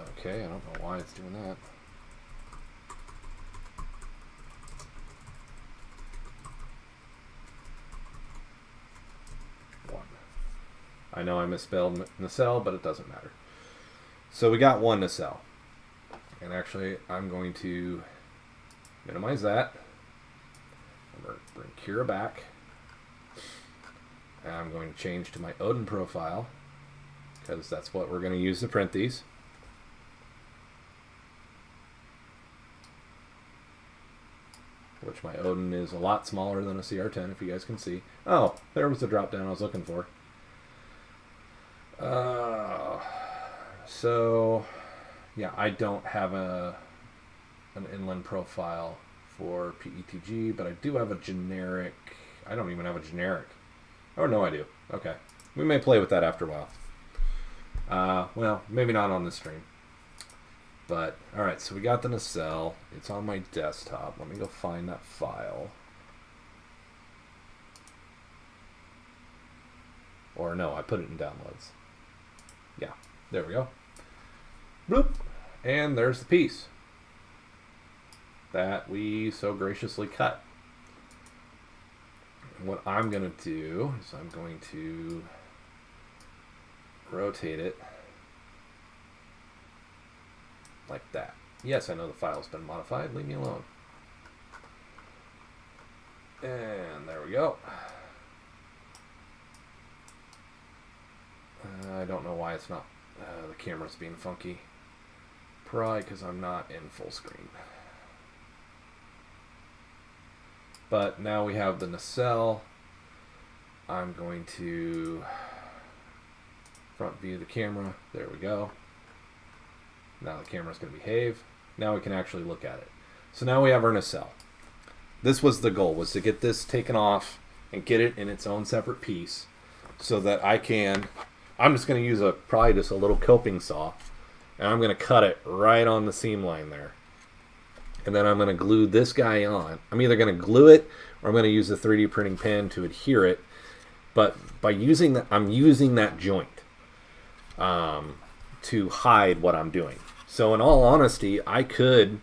Okay, I don't know why it's doing that. I know I misspelled nacelle, but it doesn't matter. So we got one nacelle. And actually, I'm going to minimize that. I'm going to bring Cura back. And I'm going to change to my Odin profile, because that's what we're going to use to print these. Which my Odin is a lot smaller than a CR10, if you guys can see. Oh, there was the drop down I was looking for. So yeah, I don't have an inland profile for PETG, but I do have a generic. I don't even have a generic. Oh no, I do. Okay, we may play with that after a while. Well, maybe not on this stream. But all right, so we got the nacelle. It's on my desktop. Let me go find that file. Or no, I put it in downloads. Yeah, there we go. Bloop. And there's the piece that we so graciously cut. And what I'm going to do is I'm going to rotate it like that. Yes, I know the file's been modified. Leave me alone. And there we go. I don't know why it's not, the camera's being funky. Probably because I'm not in full screen. But now we have the nacelle. I'm going to front view the camera. There we go. Now the camera's going to behave. Now we can actually look at it. So now we have our nacelle. This was the goal, was to get this taken off and get it in its own separate piece so that I can... I'm just going to use probably just a little coping saw, and I'm going to cut it right on the seam line there. And then I'm going to glue this guy on. I'm either going to glue it or I'm going to use the 3D printing pen to adhere it. But by using that, I'm using that joint to hide what I'm doing. So in all honesty, I could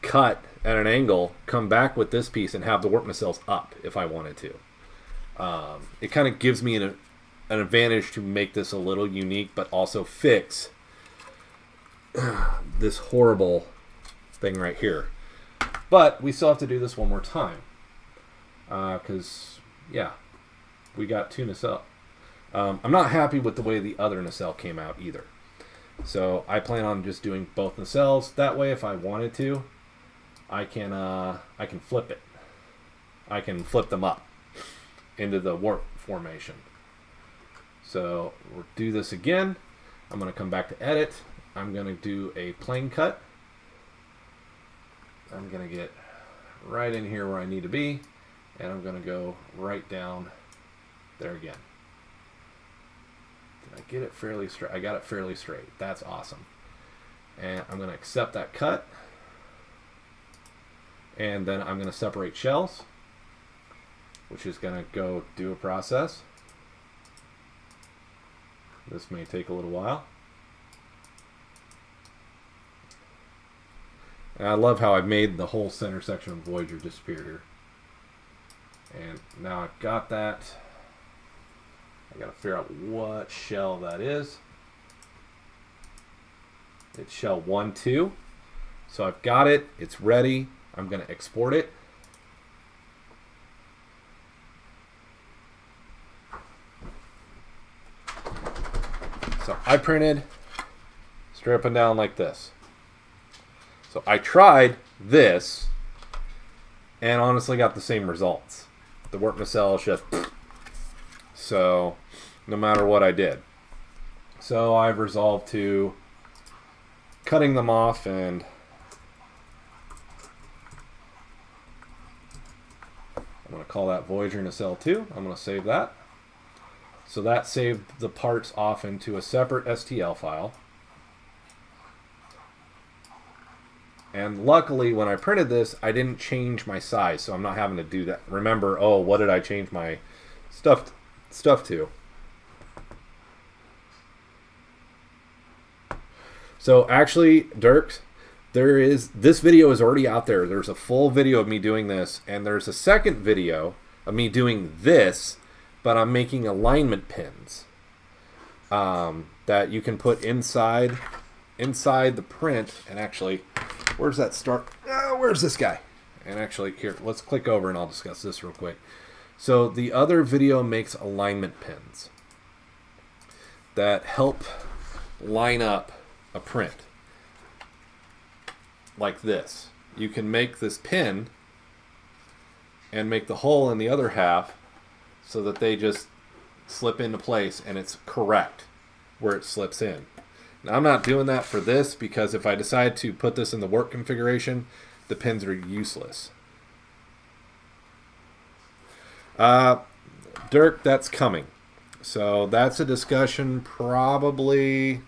cut at an angle, come back with this piece, and have the warp nacelles up if I wanted to. It kind of gives me an advantage to make this a little unique, but also fix this horrible thing right here. But we still have to do this one more time, because yeah, we got two nacelle. I'm not happy with the way the other nacelle came out either, so I plan on just doing both nacelles. That way, if I wanted to, I can flip it. I can flip them up into the warp formation. So we'll do this again. I'm going to come back to edit. I'm going to do a plane cut. I'm going to get right in here where I need to be, and I'm going to go right down there again. Did I get it fairly straight? I got it fairly straight. That's awesome. And I'm going to accept that cut. And then I'm going to separate shells, which is going to go do a process. This may take a little while. And I love how I've made the whole center section of Voyager disappear here. And now I've got that. I got to figure out what shell that is. It's shell 1, 2. So I've got it. It's ready. I'm going to export it. So I printed straight up and down like this. So I tried this and honestly got the same results. The warp nacelle is just... So no matter what I did. So I've resolved to cutting them off, and I'm going to call that Voyager Nacelle 2. I'm going to save that. So that saved the parts off into a separate STL file. And luckily, when I printed this, I didn't change my size, so I'm not having to do that. Remember, oh, what did I change my stuff to? So actually, Dirk, this video is already out there. There's a full video of me doing this, and there's a second video of me doing this, but I'm making alignment pins that you can put inside the print. And actually, where's that start? Where's this guy? And actually, here, let's click over and I'll discuss this real quick. So the other video makes alignment pins that help line up a print like this. You can make this pin and make the hole in the other half so that they just slip into place and it's correct where it slips in. Now, I'm not doing that for this because if I decide to put this in the work configuration, the pins are useless. Dirk, that's coming. So that's a discussion probably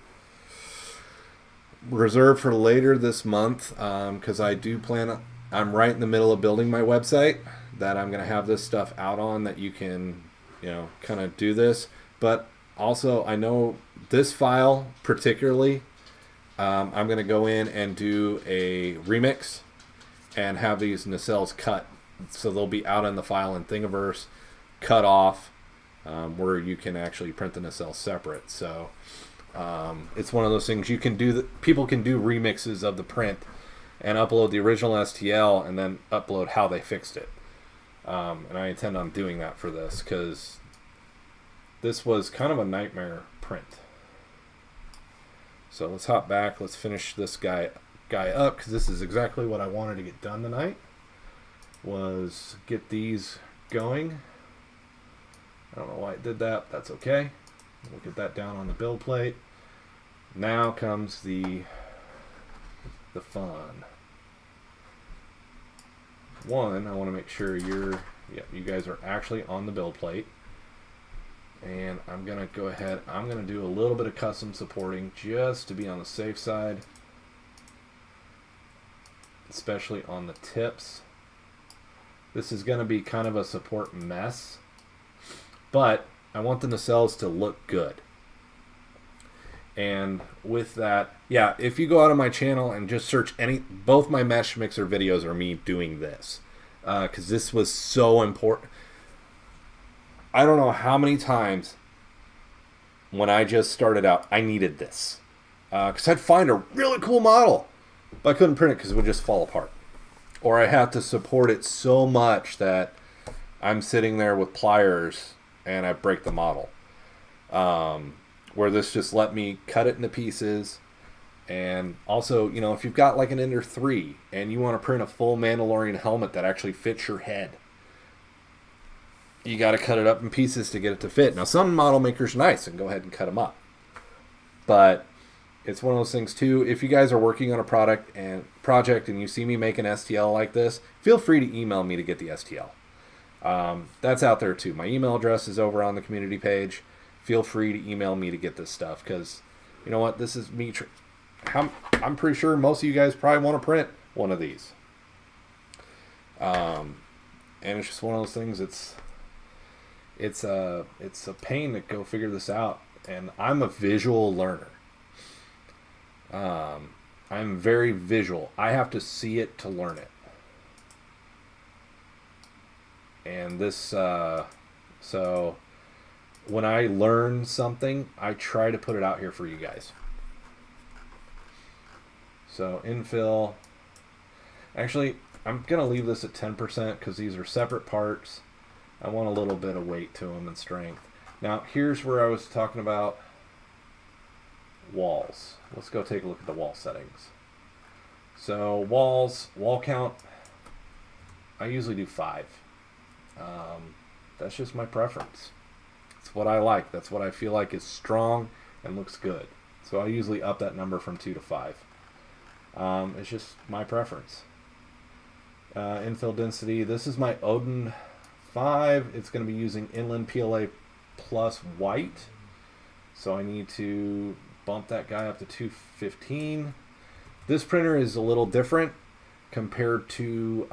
reserved for later this month, because I do plan, I'm right in the middle of building my website that I'm going to have this stuff out on, that you can, kind of do this. But also, I know this file particularly, I'm going to go in and do a remix and have these nacelles cut, so they'll be out in the file in Thingiverse, cut off, where you can actually print the nacelle separate. So it's one of those things you can do, people can do remixes of the print and upload the original STL and then upload how they fixed it. And I intend on doing that for this because this was kind of a nightmare print. So let's hop back. Let's finish this guy up, because this is exactly what I wanted to get done tonight, was get these going. I don't know why I did that. That's okay. We'll get that down on the build plate. Now comes the fun. One, I want to make sure you guys are actually on the build plate. And I'm going to go ahead, I'm going to do a little bit of custom supporting just to be on the safe side, especially on the tips. This is going to be kind of a support mess, but I want the nacelles to look good. And with that, yeah, if you go out on my channel and just search both my mesh mixer videos are me doing this, because this was so important. I don't know how many times when I just started out, I needed this. Because I'd find a really cool model, but I couldn't print it because it would just fall apart. Or I had to support it so much that I'm sitting there with pliers and I break the model. Where this just let me cut it into pieces. And also, if you've got like an Ender 3 and you want to print a full Mandalorian helmet that actually fits your head, you got to cut it up in pieces to get it to fit. Now, some model makers are nice and go ahead and cut them up. But it's one of those things too. If you guys are working on a project and you see me make an STL like this, feel free to email me to get the STL. That's out there too. My email address is over on the community page. Feel free to email me to get this stuff, because you know what? This is me. I'm pretty sure most of you guys probably want to print one of these. And it's just one of those things. It's a pain to go figure this out. And I'm a visual learner. I'm very visual. I have to see it to learn it. And this, so when I learn something, I try to put it out here for you guys. So infill, actually, I'm going to leave this at 10% because these are separate parts. I want a little bit of weight to them and strength. Now, here's where I was talking about walls. Let's go take a look at the wall settings. So walls, wall count, I usually do 5. That's just my preference. It's what I like. That's what I feel like is strong and looks good. So I usually up that number from 2 to 5. It's just my preference. Infill density. This is my Odin 5. It's going to be using Inland PLA plus white. So I need to bump that guy up to 215. This printer is a little different compared to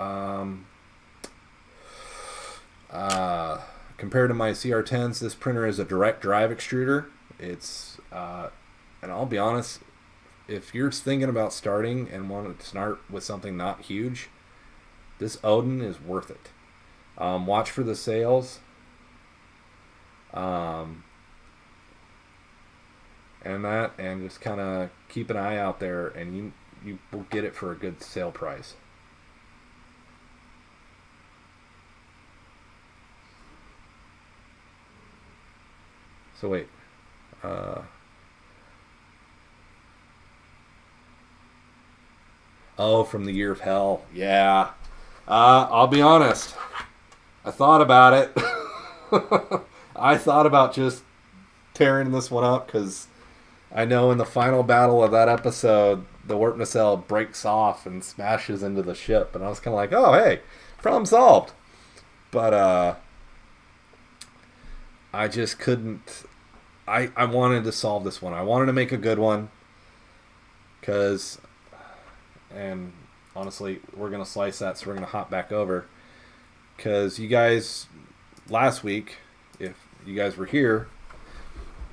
my CR10s. This printer is a direct drive extruder. It's and I'll be honest, if you're thinking about starting and want to start with something not huge, this Odin is worth it. Watch for the sales. And just kind of keep an eye out there, and you will get it for a good sale price. So wait, oh, from the Year of Hell, yeah. I'll be honest, I thought about it. I thought about just tearing this one up because I know in the final battle of that episode, the warp nacelle breaks off and smashes into the ship, and I was kind of like, oh, hey, problem solved. But I just couldn't. I wanted to solve this one. I wanted to make a good one because, and honestly, we're going to slice that, so we're going to hop back over because you guys, last week, if you guys were here,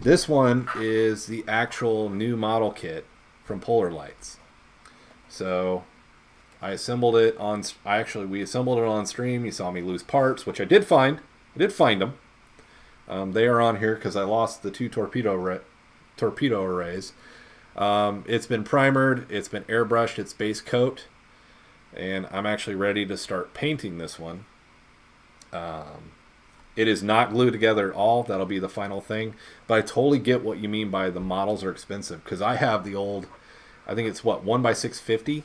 this one is the actual new model kit from Polar Lights. So I assembled it on. We assembled it on stream. You saw me lose parts, which I did find. I did find them. They are on here because I lost the 2 torpedo arrays. It's been primered. It's been airbrushed. Its base coat, and I'm actually ready to start painting this one. It is not glued together at all. That'll be the final thing. But I totally get what you mean by the models are expensive because I have the old, I think it's 1x650.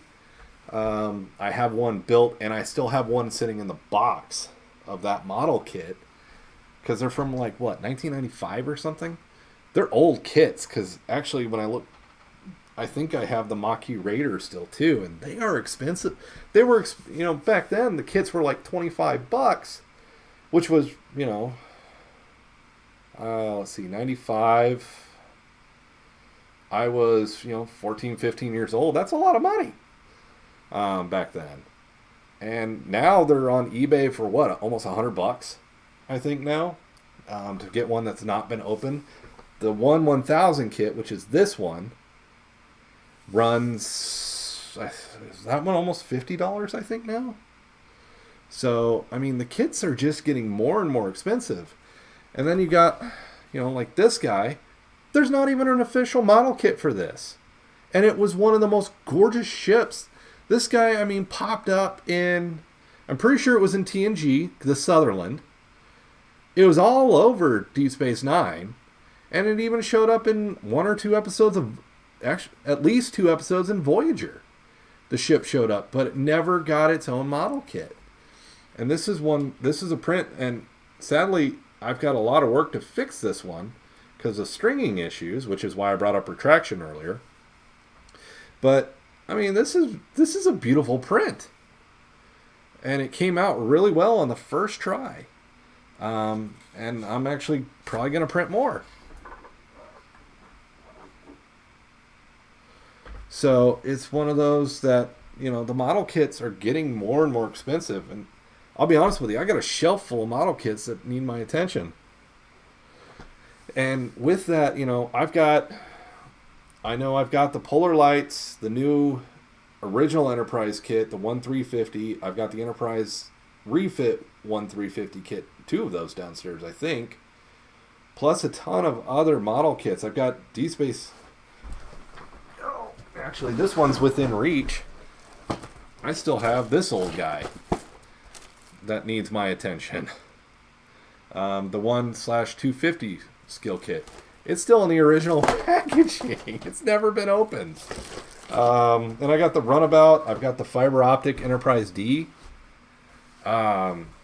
I have one built, and I still have one sitting in the box of that model kit because they're from 1995 or something. They're old kits because actually when I look, I think I have the Maquis Raider still too, and they are expensive. They were, back then the kits were like $25. Which was, let's see, 95. I was, 14, 15 years old. That's a lot of money back then. And now they're on eBay for what? Almost $100, I think now, to get one that's not been opened. The 1000 kit, which is this one, runs, is that one almost $50, I think now? So, I mean, the kits are just getting more and more expensive. And then you got, like this guy, there's not even an official model kit for this. And it was one of the most gorgeous ships. This guy, popped up in, I'm pretty sure it was in TNG, the Sutherland. It was all over Deep Space Nine. And it even showed up in 1 or 2 episodes of, actually, at least 2 episodes in Voyager. The ship showed up, but it never got its own model kit. And this is a print, and sadly, I've got a lot of work to fix this one because of stringing issues, which is why I brought up retraction earlier. But, this is a beautiful print. And it came out really well on the first try. And I'm actually probably going to print more. So, it's one of those that, the model kits are getting more and more expensive, and I'll be honest with you, I got a shelf full of model kits that need my attention. And with that, I've got the Polar Lights, the new original Enterprise kit, the 1350. I've got the Enterprise refit 1350 kit, 2 of those downstairs, I think. Plus a ton of other model kits. I've got D-Space. Oh, actually, this one's within reach. I still have this old guy that needs my attention. The 1/250 skill kit. It's still in the original packaging. It's never been opened. And I got the Runabout. I've got the Fiber Optic Enterprise D.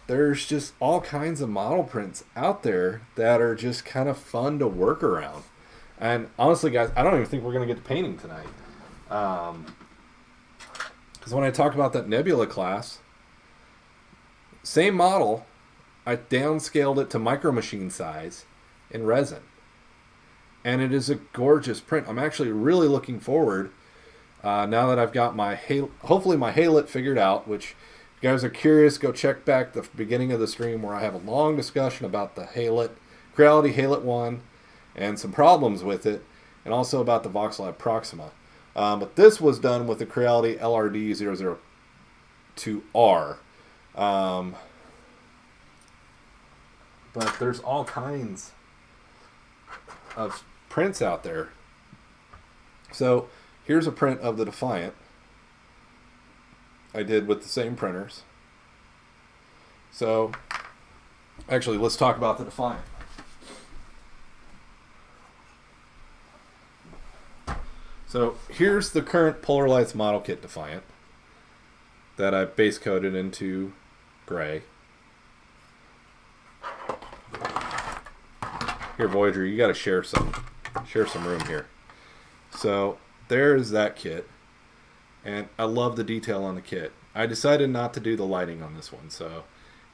there's just all kinds of model prints out there that are just kind of fun to work around. And honestly, guys, I don't even think we're going to get to painting tonight. Because when I talk about that Nebula class, same model, I downscaled it to micro machine size in resin. And it is a gorgeous print. I'm actually really looking forward, now that I've got my hopefully my Halit figured out, which if you guys are curious, go check back the beginning of the stream where I have a long discussion about the Creality Halit 1 and some problems with it, and also about the Voxlab Proxima. But this was done with the Creality LRD002R. But there's all kinds of prints out there. So here's a print of the Defiant I did with the same printers. So actually, let's talk about the Defiant. So here's the current Polar Lights model kit Defiant that I base coated into gray. Here, Voyager, you got to share some room here. So there's that kit, and I love the detail on the kit. I decided not to do the lighting on this one, so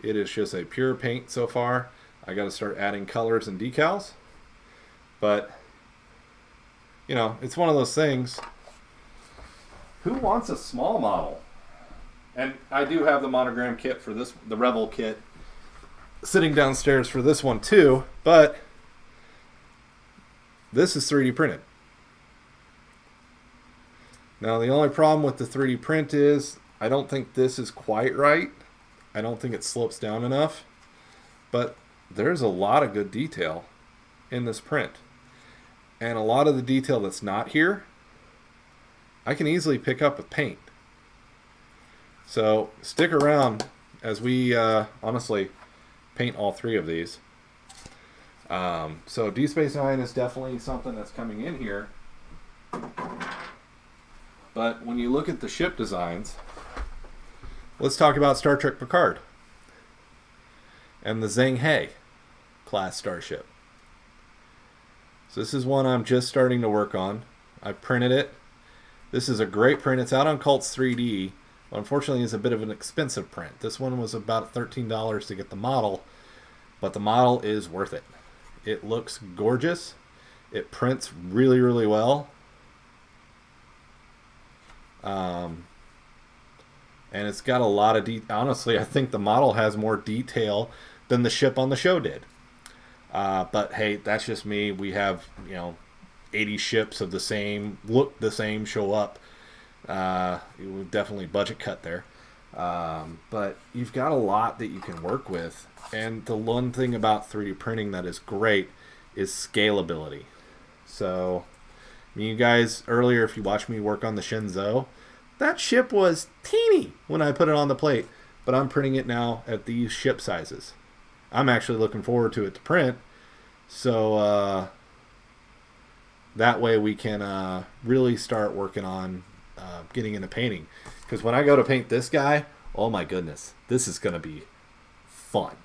it is just a pure paint so far. I got to start adding colors and decals, but you know, it's one of those things. Who wants a small model? And I do have the monogram kit for this, the Rebel kit, sitting downstairs for this one too, but this is 3D printed. Now the only problem with the 3D print is I don't think this is quite right. I don't think it slopes down enough, but there's a lot of good detail in this print. And a lot of the detail that's not here, I can easily pick up with paint. So stick around as we honestly paint all three of these. So D Space Nine is definitely something that's coming in here. But when you look at the ship designs, let's talk about Star Trek Picard and the Zheng He class starship. So this is one I'm just starting to work on. I've printed it. This is a great print. It's out on Cults 3D. But unfortunately, it's a bit of an expensive print. This one was about $13 to get the model, but the model is worth it. It looks gorgeous. It prints really, really well. And it's got a lot of honestly, I think the model has more detail than the ship on the show did. But hey, that's just me. We have, 80 ships of the same look, the same show up. It would definitely budget cut there. But you've got a lot that you can work with. And the one thing about 3D printing that is great is scalability. So, you guys earlier, if you watched me work on the Shenzhou, that ship was teeny when I put it on the plate. But I'm printing it now at these ship sizes. I'm actually looking forward to it to print. So that way we can really start working on getting into painting. Because when I go to paint this guy, oh my goodness, this is going to be fun.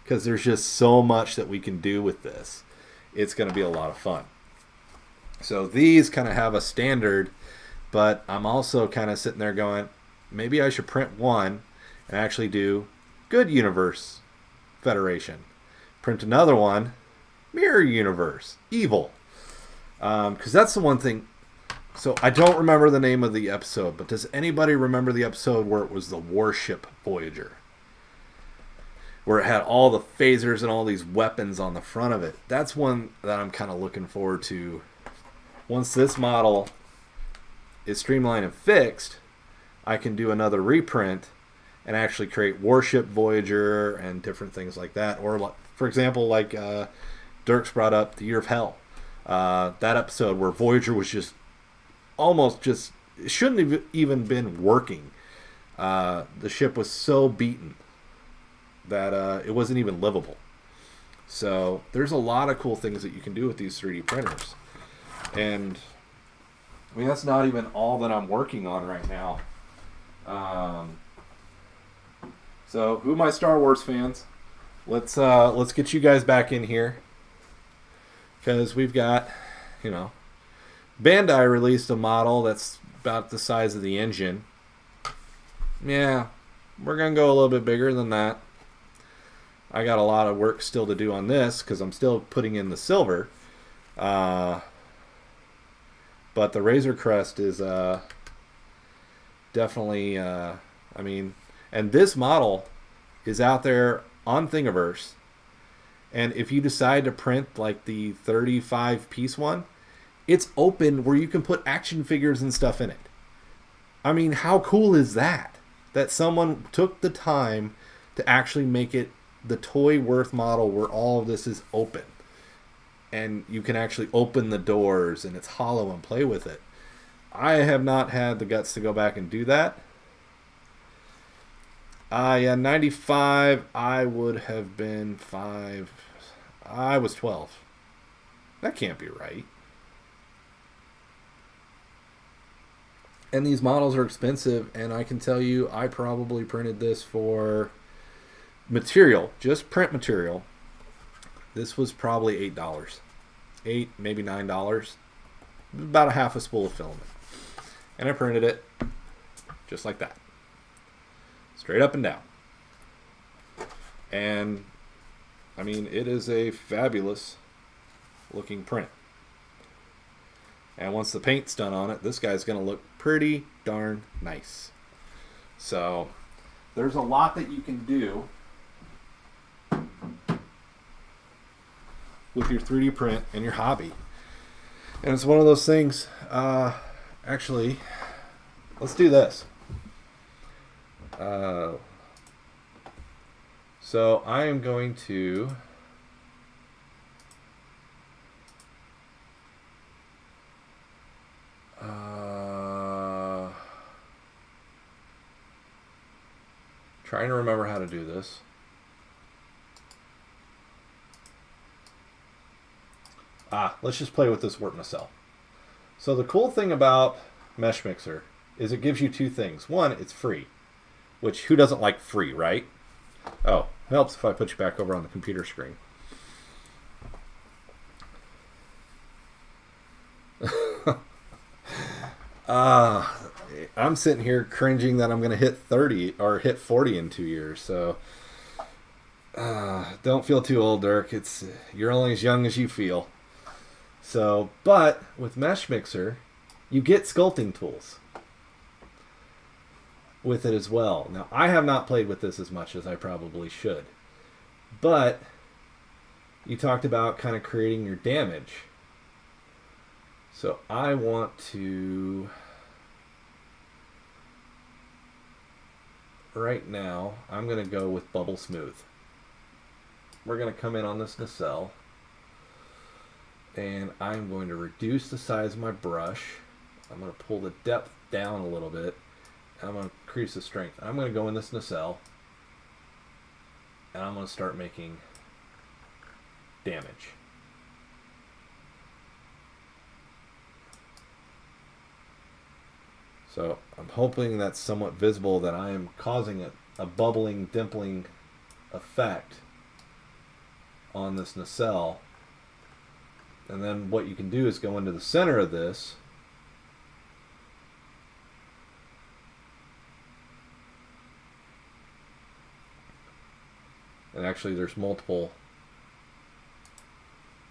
Because there's just so much that we can do with this. It's going to be a lot of fun. So these kind of have a standard, but I'm also kind of sitting there going, maybe I should print one and actually do Good Universe Federation. Print another one, Mirror Universe, Evil. Because that's the one thing. So I don't remember the name of the episode, but does anybody remember the episode where it was the warship Voyager? Where it had all the phasers and all these weapons on the front of it. That's one that I'm kind of looking forward to. Once this model is streamlined and fixed, I can do another reprint and actually create Warship Voyager and different things like that. Or, for example, like Dirks brought up the Year of Hell. That episode where Voyager was just almost just, it shouldn't have even been working. The ship was so beaten that it wasn't even livable. So there's a lot of cool things that you can do with these 3D printers. And I mean, that's not even all that I'm working on right now. So, who are my Star Wars fans? Let's get you guys back in here, because we've got, Bandai released a model that's about the size of the engine. Yeah, we're gonna go a little bit bigger than that. I got a lot of work still to do on this because I'm still putting in the silver. But the Razor Crest is definitely, and this model is out there on Thingiverse. And if you decide to print like the 35-piece one, it's open where you can put action figures and stuff in it. I mean, how cool is that? That someone took the time to actually make it the toy worth model where all of this is open. And you can actually open the doors and it's hollow and play with it. I have not had the guts to go back and do that. Yeah, 95, I would have been 5. I was 12. That can't be right. And these models are expensive, and I can tell you I probably printed this for material, just print material. This was probably $8. $8, maybe $9. About a half a spool of filament. And I printed it just like that. Straight up and down. And, I mean, it is a fabulous looking print. And once the paint's done on it, this guy's going to look pretty darn nice. So, there's a lot that you can do with your 3D print and your hobby. And it's one of those things, actually, let's do this. So I am going to trying to remember how to do this. Let's just play with this warp nacelle. So the cool thing about Mesh Mixer is it gives you two things. One, it's free, which who doesn't like free, right? Oh, helps if I put you back over on the computer screen. I'm sitting here cringing that I'm going to hit 30 or hit 40 in 2 years. So don't feel too old, Dirk. You're only as young as you feel. So, but with Mesh Mixer, you get sculpting tools with it as well. Now, I have not played with this as much as I probably should. But you talked about kind of creating your damage. So I want to, right now, I'm going to go with Bubble Smooth. We're going to come in on this nacelle. And I'm going to reduce the size of my brush. I'm going to pull the depth down a little bit. And I'm going to increase the strength. I'm going to go in this nacelle. And I'm going to start making damage. So I'm hoping that's somewhat visible that I am causing a bubbling, dimpling effect on this nacelle. And then what you can do is go into the center of this. And actually there's multiple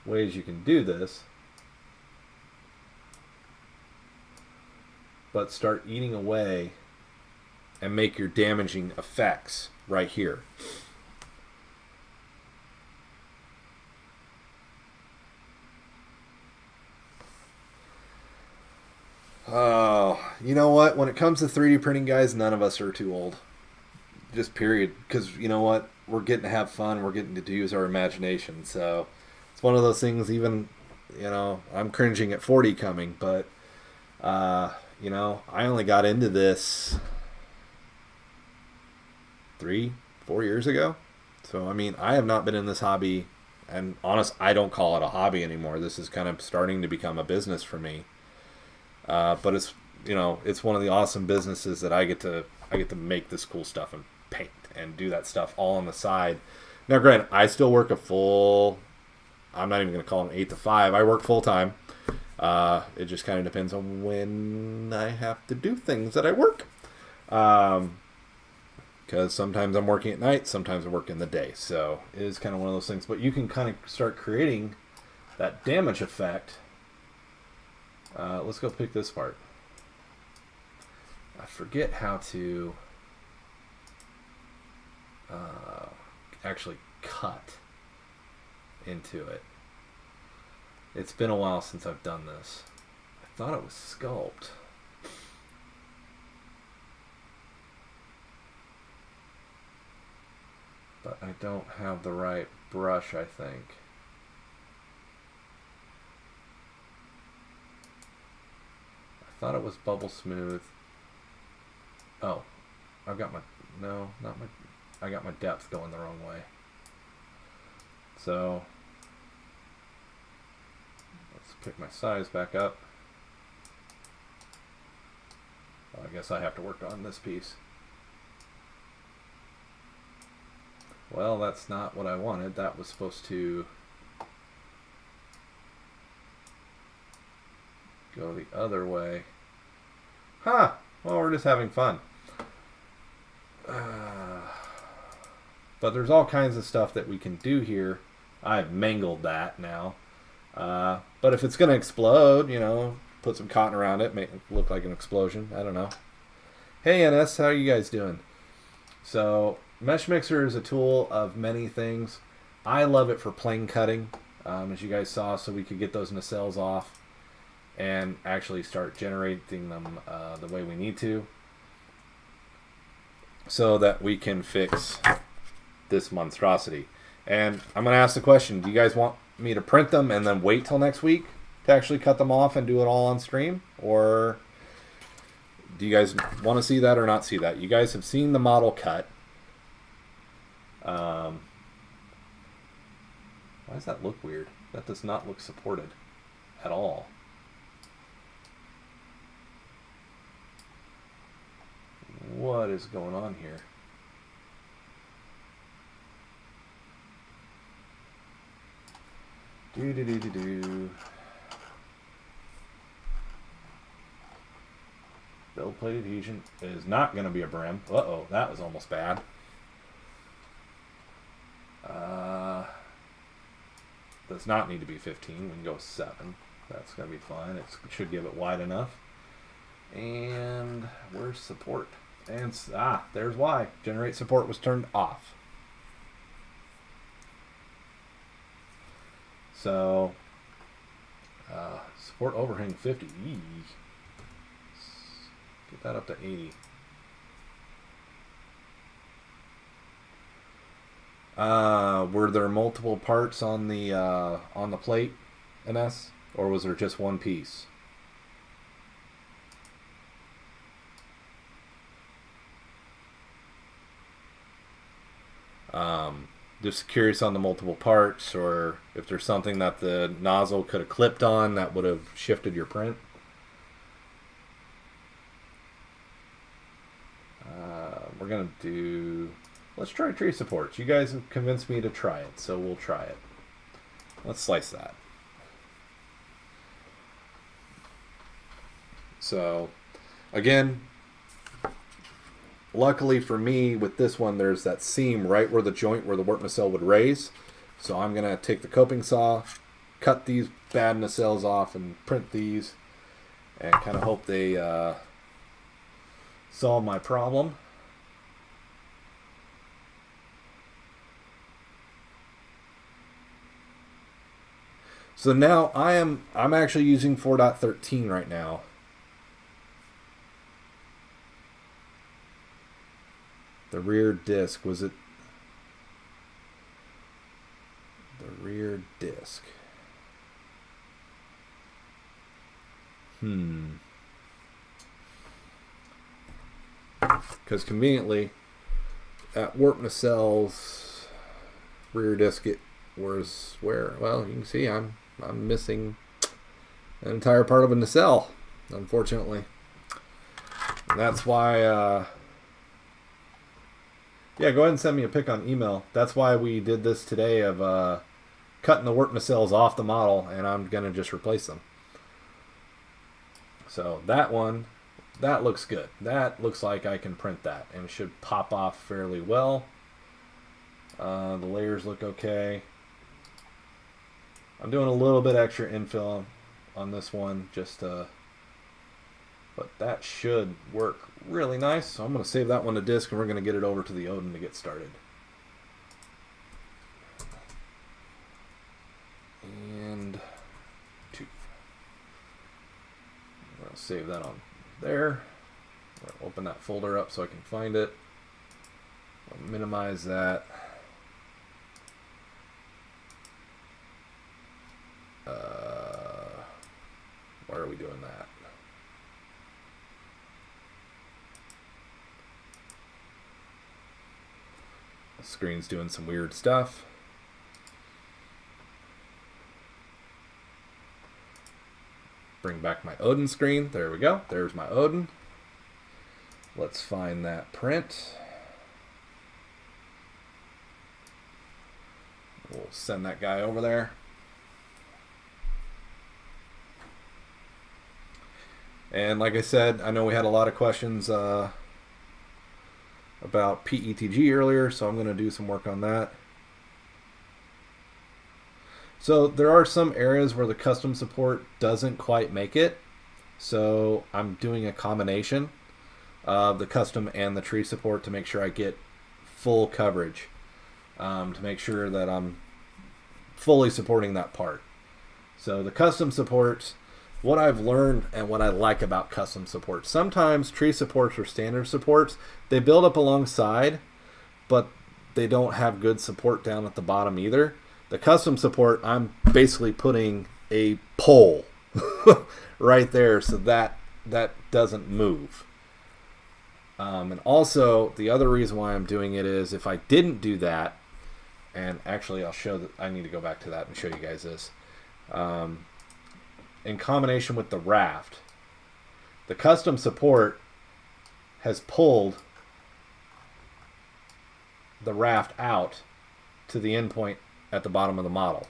ways you can do this. But start eating away and make your damaging effects right here. Oh, you know what? When it comes to 3D printing, guys, none of us are too old. Just period. Because you know what? We're getting to have fun. We're getting to use our imagination. So it's one of those things, even, I'm cringing at 40 coming. But, I only got into this 3-4 years ago. So, I have not been in this hobby. And honest, I don't call it a hobby anymore. This is kind of starting to become a business for me. But it's one of the awesome businesses that I get to make this cool stuff and paint and do that stuff all on the side. Now, granted, I still work a full, I'm not even going to call it an 8 to 5. I work full time. It just kind of depends on when I have to do things that I work. Because sometimes I'm working at night, sometimes I work in the day. So it is kind of one of those things. But you can kind of start creating that damage effect. Let's go pick this part. I forget how to actually cut into it. It's been a while since I've done this. I thought it was sculpt. But I don't have the right brush, I think. I thought it was bubble smooth. Oh, I've got my, no, not my, I got my depth going the wrong way. So, let's pick my size back up. Well, I guess I have to work on this piece. Well, that's not what I wanted. That was supposed to go the other way. Huh! Well, we're just having fun. But there's all kinds of stuff that we can do here. I've mangled that now. But if it's going to explode, you know, put some cotton around it, make it look like an explosion. I don't know. Hey, NS, how are you guys doing? So, Mesh Mixer is a tool of many things. I love it for plane cutting, as you guys saw, so we could get those nacelles off and actually start generating them the way we need to, so that we can fix this monstrosity. And I'm going to ask the question, do you guys want me to print them and then wait till next week to actually cut them off and do it all on stream? Or do you guys want to see that or not see that? You guys have seen the model cut. Why does that look weird? That does not look supported at all. What is going on here? Build plate adhesion is not going to be a brim. Uh-oh, that was almost bad. Does not need to be 15. We can go 7. That's going to be fine. It should give it wide enough. And where's support? And there's why. Generate support was turned off. So, support overhang 50. Eee. Get that up to 80. Were there multiple parts on the plate, NS, or was there just one piece? Just curious on the multiple parts, or if there's something that the nozzle could have clipped on that would have shifted your print. We're gonna do. Let's try tree supports. You guys have convinced me to try it, so we'll try it. Let's slice that. So, again, luckily for me, with this one, there's that seam right where the joint where the warp nacelle would raise. So I'm going to take the coping saw, cut these bad nacelles off, and print these, and kind of hope they solve my problem. So now I'm actually using 4.13 right now. The rear disc, was it the rear disc? Because conveniently, at warp nacelles, rear disc it was where? Well, you can see I'm missing an entire part of a nacelle, unfortunately. And that's why Yeah, go ahead and send me a pic on email. That's why we did this today of cutting the work nacelles off the model, and I'm going to just replace them. So that one, that looks good. That looks like I can print that, and it should pop off fairly well. The layers look okay. I'm doing a little bit extra infill on this one, but that should work really nice. So I'm going to save that one to disk, and we're going to get it over to the Odin to get started. And 2. I'm going to save that on there. I'm going to open that folder up so I can find it. I'll minimize that. Why are we doing that? The screen's doing some weird stuff. Bring back my Odin screen. There we go. There's my Odin. Let's find that print. We'll send that guy over there. And like I said, I know we had a lot of questions about PETG earlier, so I'm going to do some work on that. So there are some areas where the custom support doesn't quite make it. So I'm doing a combination of the custom and the tree support to make sure I get full coverage, to make sure that I'm fully supporting that part. So the custom supports, what I've learned and what I like about custom supports, sometimes tree supports or standard supports, they build up alongside, but they don't have good support down at the bottom either. The custom support, I'm basically putting a pole right there so that doesn't move. And also, the other reason why I'm doing it is if I didn't do that, and actually I'll show that, I need to go back to that and show you guys this. In combination with the raft, the custom support has pulled the raft out to the endpoint at the bottom of the model.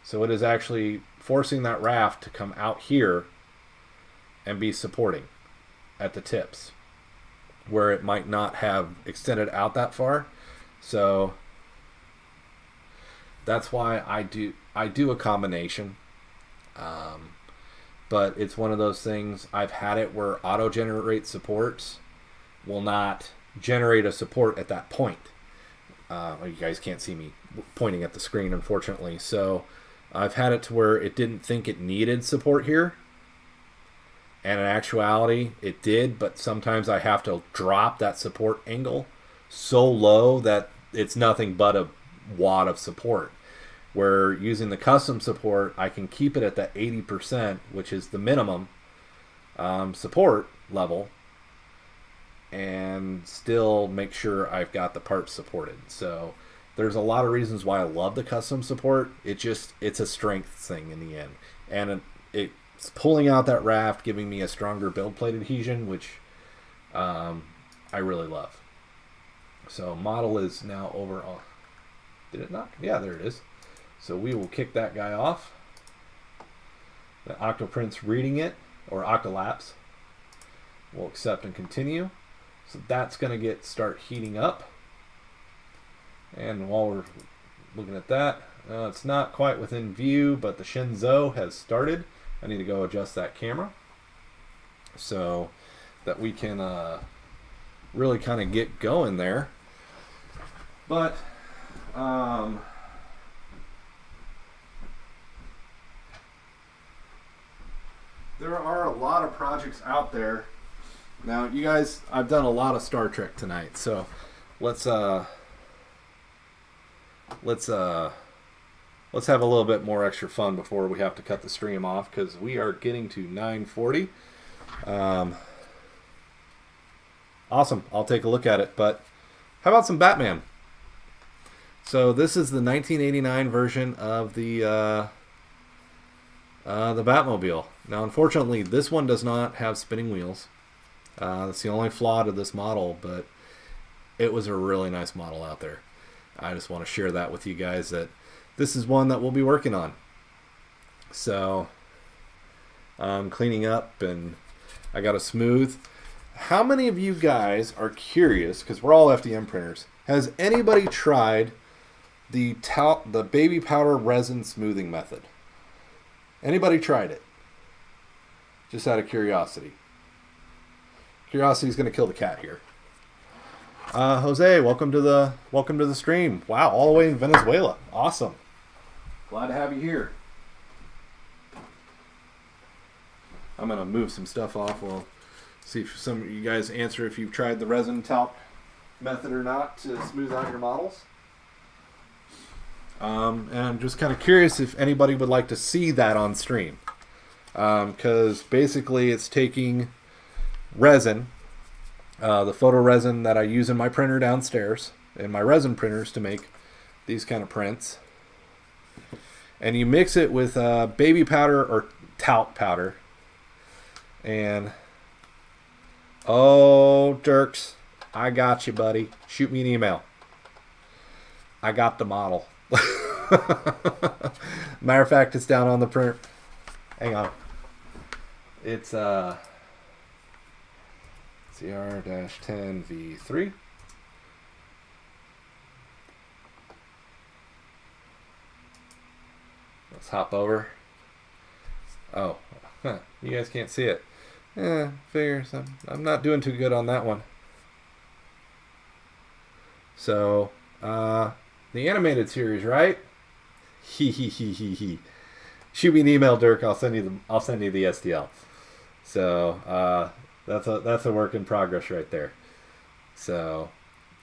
So it is actually forcing that raft to come out here and be supporting at the tips where it might not have extended out that far. So that's why I do a combination. But it's one of those things, I've had it where auto-generate supports will not generate a support at that point. You guys can't see me pointing at the screen, unfortunately. So I've had it to where it didn't think it needed support here. And in actuality, it did, but sometimes I have to drop that support angle so low that it's nothing but a wad of support. Where using the custom support, I can keep it at that 80%, which is the minimum support level, and still make sure I've got the parts supported. So there's a lot of reasons why I love the custom support. It's a strength thing in the end. And it's pulling out that raft, giving me a stronger build plate adhesion, which I really love. So model is now over on, did it not? Yeah, there it is. So we will kick that guy off. The Octoprint's reading it, or Octolapse. We'll accept and continue. So that's going to start heating up. And while we're looking at that, it's not quite within view, but the Shinzo has started. I need to go adjust that camera so that we can really kind of get going there. But there are a lot of projects out there. Now, you guys, I've done a lot of Star Trek tonight, so let's have a little bit more extra fun before we have to cut the stream off, because we are getting to 9:40. Awesome. I'll take a look at it. But how about some Batman? So this is the 1989 version of the Batmobile. Now, unfortunately, this one does not have spinning wheels. That's the only flaw to this model, but it was a really nice model out there. I just want to share that with you guys, that this is one that we'll be working on. So I'm cleaning up, and I got a smooth. How many of you guys are curious, because we're all FDM printers, has anybody tried the baby powder resin smoothing method? Anybody tried it? Just out of curiosity. Curiosity is going to kill the cat here. Jose, welcome to the stream. Wow, all the way in Venezuela. Awesome. Glad to have you here. I'm going to move some stuff off. We'll see if some of you guys answer if you've tried the resin talc method or not to smooth out your models. And I'm just kind of curious if anybody would like to see that on stream. Because basically it's taking resin, the photo resin that I use in my printer downstairs, in my resin printers to make these kind of prints. And you mix it with baby powder or talc powder. And, oh, Dirks, I got you, buddy. Shoot me an email. I got the model. Matter of fact, it's down on the printer. Hang on. It's CR-10V3. Let's hop over. Oh, huh, you guys can't see it. Figures I'm not doing too good on that one. So, the animated series, right? He. Shoot me an email, Dirk. I'll send you the STL. So that's a work in progress right there. So,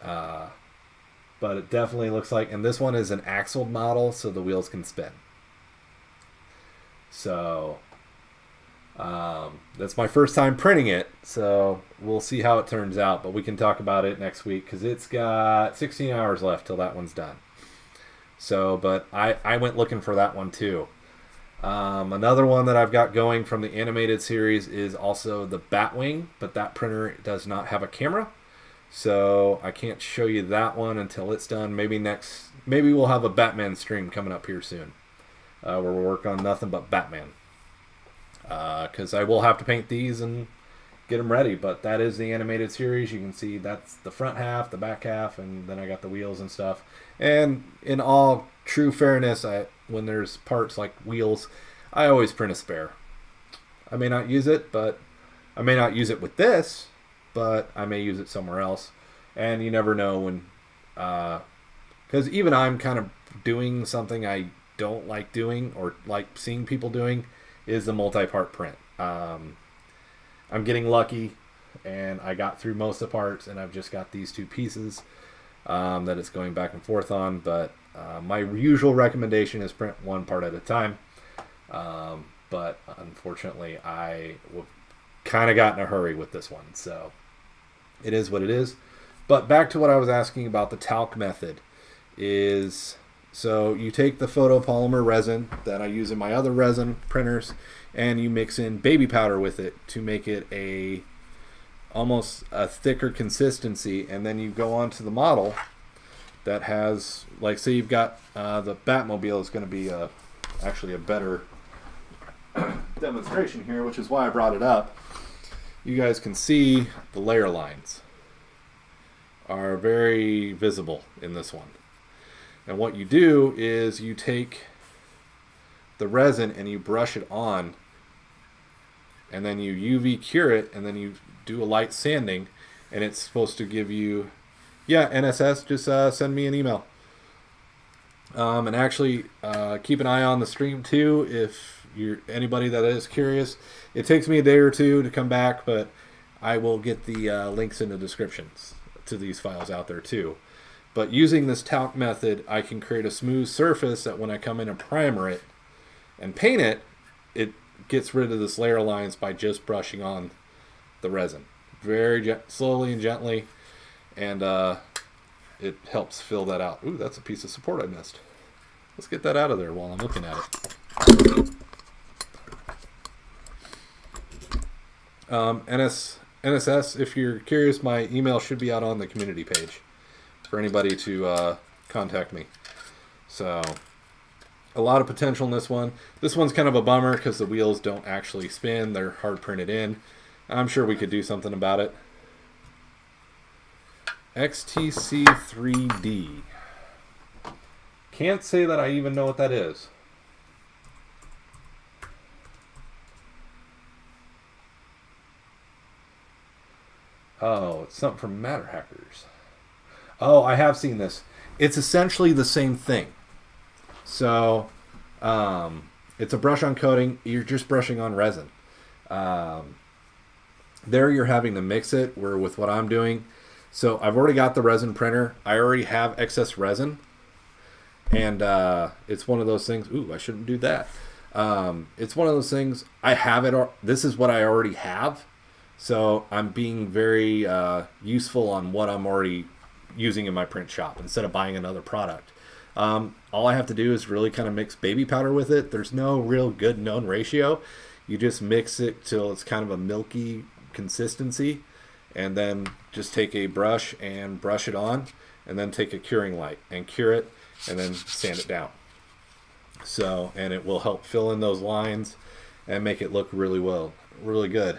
but it definitely looks like, and this one is an axled model, so the wheels can spin. So that's my first time printing it. So we'll see how it turns out, but we can talk about it next week because it's got 16 hours left till that one's done. So, but I went looking for that one too. Another one that I've got going from the animated series is also the Batwing, but that printer does not have a camera, so I can't show you that one until it's done. Maybe we'll have a Batman stream coming up here soon, where we'll work on nothing but Batman, because I will have to paint these and get them ready. But that is the animated series. You can see that's the front half, the back half, and then I got the wheels and stuff. And in all true fairness, when there's parts like wheels, I always print a spare. I may not use it, but I may not use it with this, but I may use it somewhere else. And you never know when, because even I'm kind of doing something I don't like doing or like seeing people doing, is the multi-part print. I'm getting lucky, and I got through most of the parts, and I've just got these two pieces that it's going back and forth on. But my usual recommendation is print one part at a time. But unfortunately, I kind of got in a hurry with this one. So it is what it is. But back to what I was asking about the talc method is, so you take the photopolymer resin that I use in my other resin printers, and you mix in baby powder with it to make it almost a thicker consistency, and then you go on to the model that has, like, say you've got the Batmobile is going to be actually a better demonstration here, which is why I brought it up. You guys can see the layer lines are very visible in this one. And what you do is you take the resin and you brush it on, and then you UV cure it, and then you do a light sanding, and it's supposed to give you, NSS, just send me an email. And actually keep an eye on the stream too if you're anybody that is curious. It takes me a day or two to come back, but I will get the links in the descriptions to these files out there too. But using this talc method, I can create a smooth surface that when I come in and primer it and paint it, it gets rid of this layer lines by just brushing on the resin very slowly and gently, and it helps fill that out. Ooh, that's a piece of support I missed. Let's get that out of there while I'm looking at it. NSS, if you're curious, my email should be out on the community page for anybody to contact me. So, a lot of potential in this one. This one's kind of a bummer because the wheels don't actually spin. They're hard printed in. I'm sure we could do something about it. XTC 3D. Can't say that I even know what that is. Oh, it's something from Matter Hackers. Oh, I have seen this. It's essentially the same thing. So, it's a brush-on coating. You're just brushing on resin. There you're having to mix it, where with what I'm doing. So I've already got the resin printer. I already have excess resin. And it's one of those things. Ooh, I shouldn't do that. It's one of those things. I have it. This is what I already have. So I'm being very useful on what I'm already using in my print shop instead of buying another product. All I have to do is really kind of mix baby powder with it. There's no real good known ratio. You just mix it till it's kind of a milky consistency, and then just take a brush and brush it on, and then take a curing light and cure it, and then sand it down. So, and it will help fill in those lines and make it look really good.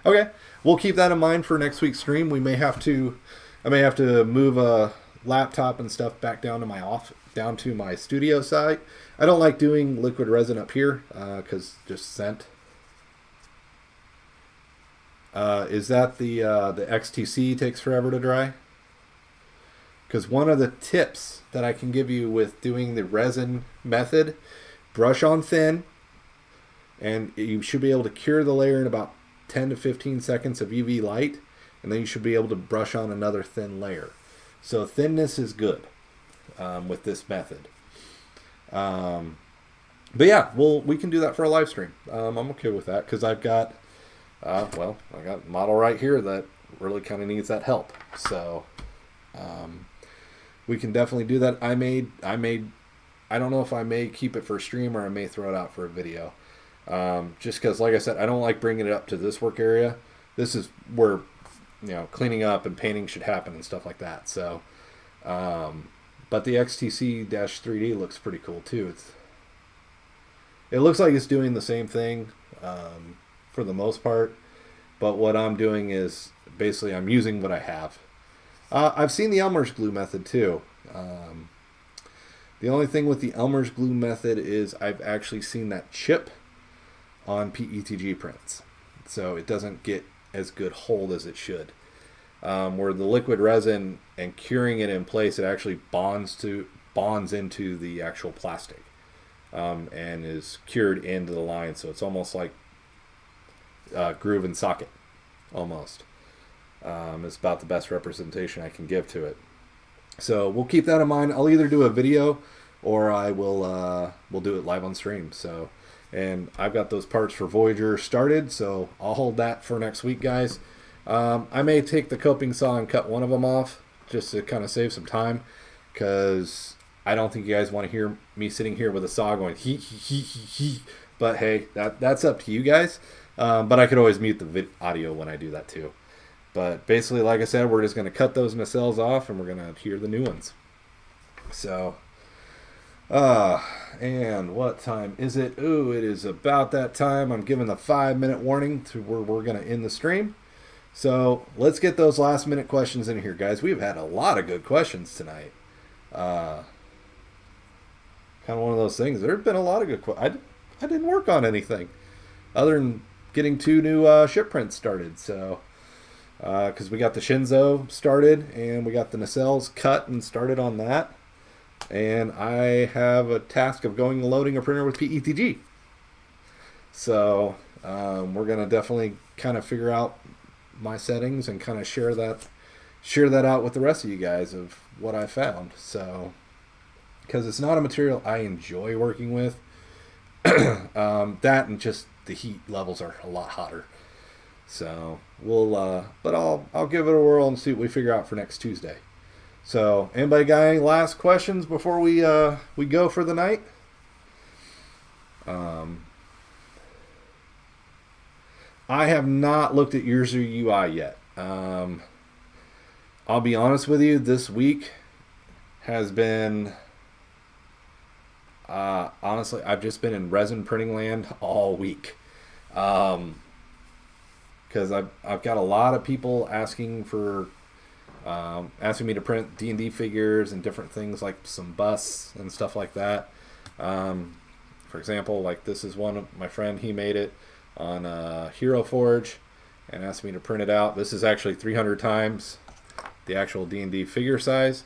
Okay, we'll keep that in mind for next week's stream. I may have to move a laptop and stuff back down to my studio site. I don't like doing liquid resin up here because just scent. Is that the XTC takes forever to dry? Because one of the tips that I can give you with doing the resin method, brush on thin, and you should be able to cure the layer in about 10 to 15 seconds of UV light, and then you should be able to brush on another thin layer. So thinness is good with this method. But yeah, we can do that for a live stream. I'm okay with that because I've got, I got a model right here that really kind of needs that help. So we can definitely do that. I don't know if I may keep it for a stream or I may throw it out for a video. Just because, like I said, I don't like bringing it up to this work area. This is where, cleaning up and painting should happen and stuff like that. So, but the XTC-3D looks pretty cool too. It looks like it's doing the same thing for the most part, but what I'm doing is basically I'm using what I have. I've seen the Elmer's glue method too. The only thing with the Elmer's glue method is I've actually seen that chip on PETG prints, so it doesn't get as good hold as it should. Where the liquid resin and curing it in place, it actually bonds into the actual plastic and is cured into the line, so it's almost like groove and socket almost. It's about the best representation I can give to it. So we'll keep that in mind. I'll either do a video or I will we'll do it live on stream. So, and I've got those parts for Voyager started, so I'll hold that for next week, guys. I may take the coping saw and cut one of them off just to kind of save some time, because I don't think you guys want to hear me sitting here with a saw going he. But hey, that's up to you guys. But I could always mute the audio when I do that too. But basically, like I said, we're just going to cut those nacelles off and we're going to hear the new ones. So, and what time is it? Ooh, it is about that time. I'm giving the 5-minute warning to where we're going to end the stream. So let's get those last minute questions in here, guys. We've had a lot of good questions tonight. Kind of one of those things. There have been a lot of good questions. I didn't work on anything other than getting 2 new ship prints started. So, because we got the Shinzo started and we got the nacelles cut and started on that. And I have a task of going and loading a printer with PETG. So we're going to definitely kind of figure out my settings and kind of share that out with the rest of you guys of what I found. So, because it's not a material I enjoy working with. That and just the heat levels are a lot hotter. So but I'll give it a whirl and see what we figure out for next Tuesday. So, anybody got any last questions before we go for the night? I have not looked at user UI yet. I'll be honest with you, this week has been, honestly, I've just been in resin printing land all week. Because I've got a lot of people asking me to print D&D figures and different things like some busts and stuff like that. For example, like this is one of my friend, he made it on Hero Forge and asked me to print it out. This is actually 300 times the actual D&D figure size,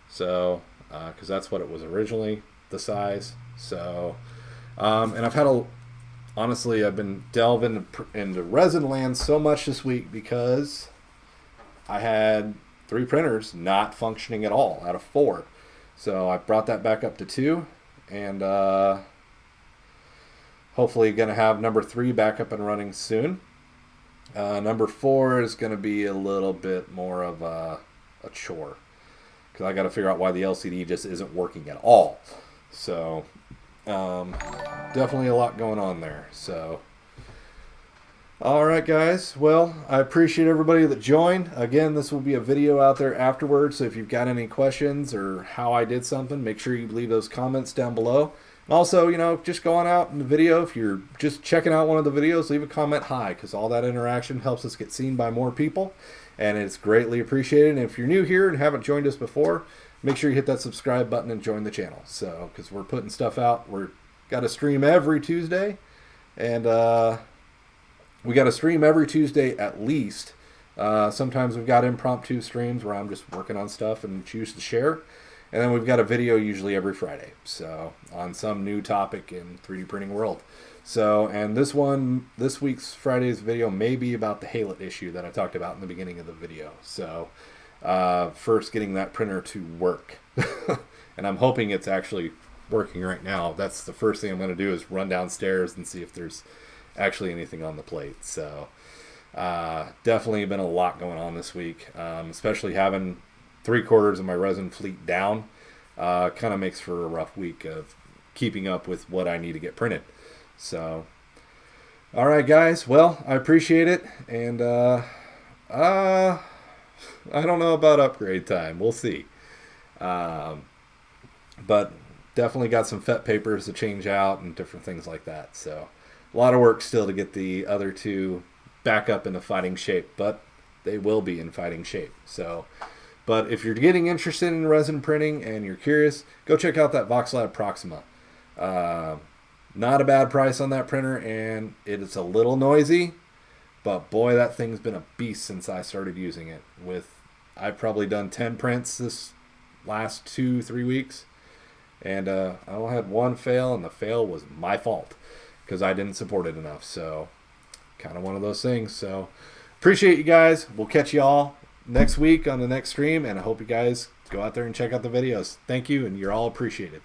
so because that's what it was originally, the size. So and honestly, I've been delving into resin land so much this week because I had 3 printers not functioning at all out of 4. So I brought that back up to 2, and hopefully going to have number 3 back up and running soon. Number 4 is going to be a little bit more of a chore because I got to figure out why the LCD just isn't working at all. So definitely a lot going on there. So all right, guys. Well, I appreciate everybody that joined. Again, this will be a video out there afterwards. So if you've got any questions or how I did something, make sure you leave those comments down below. Also, just go on out in the video. If you're just checking out one of the videos, leave a comment hi, because all that interaction helps us get seen by more people, and it's greatly appreciated. And if you're new here and haven't joined us before, make sure you hit that subscribe button and join the channel. So, because we're putting stuff out, we're got to stream every Tuesday, and we got to stream every Tuesday at least. Sometimes we've got impromptu streams where I'm just working on stuff and choose to share. And then we've got a video usually every Friday, so on some new topic in 3D printing world. So, and this week's Friday's video may be about the Halet issue that I talked about in the beginning of the video. So, first getting that printer to work. And I'm hoping it's actually working right now. That's the first thing I'm going to do is run downstairs and see if there's actually anything on the plate. So, definitely been a lot going on this week, especially having 3/4 of my resin fleet down. Kind of makes for a rough week of keeping up with what I need to get printed. So, all right, guys. Well, I appreciate it, and I don't know about upgrade time. We'll see. But definitely got some FET papers to change out and different things like that. So, a lot of work still to get the other 2 back up into fighting shape, but they will be in fighting shape. So. But if you're getting interested in resin printing and you're curious, go check out that Voxlab Proxima. Not a bad price on that printer, and it's a little noisy, but boy, that thing's been a beast since I started using it. I've probably done 10 prints this last 2-3 weeks, and I only had 1 fail, and the fail was my fault because I didn't support it enough. So, kind of one of those things. So, appreciate you guys. We'll catch you all next week on the next stream, and I hope you guys go out there and check out the videos. Thank you, and you're all appreciated.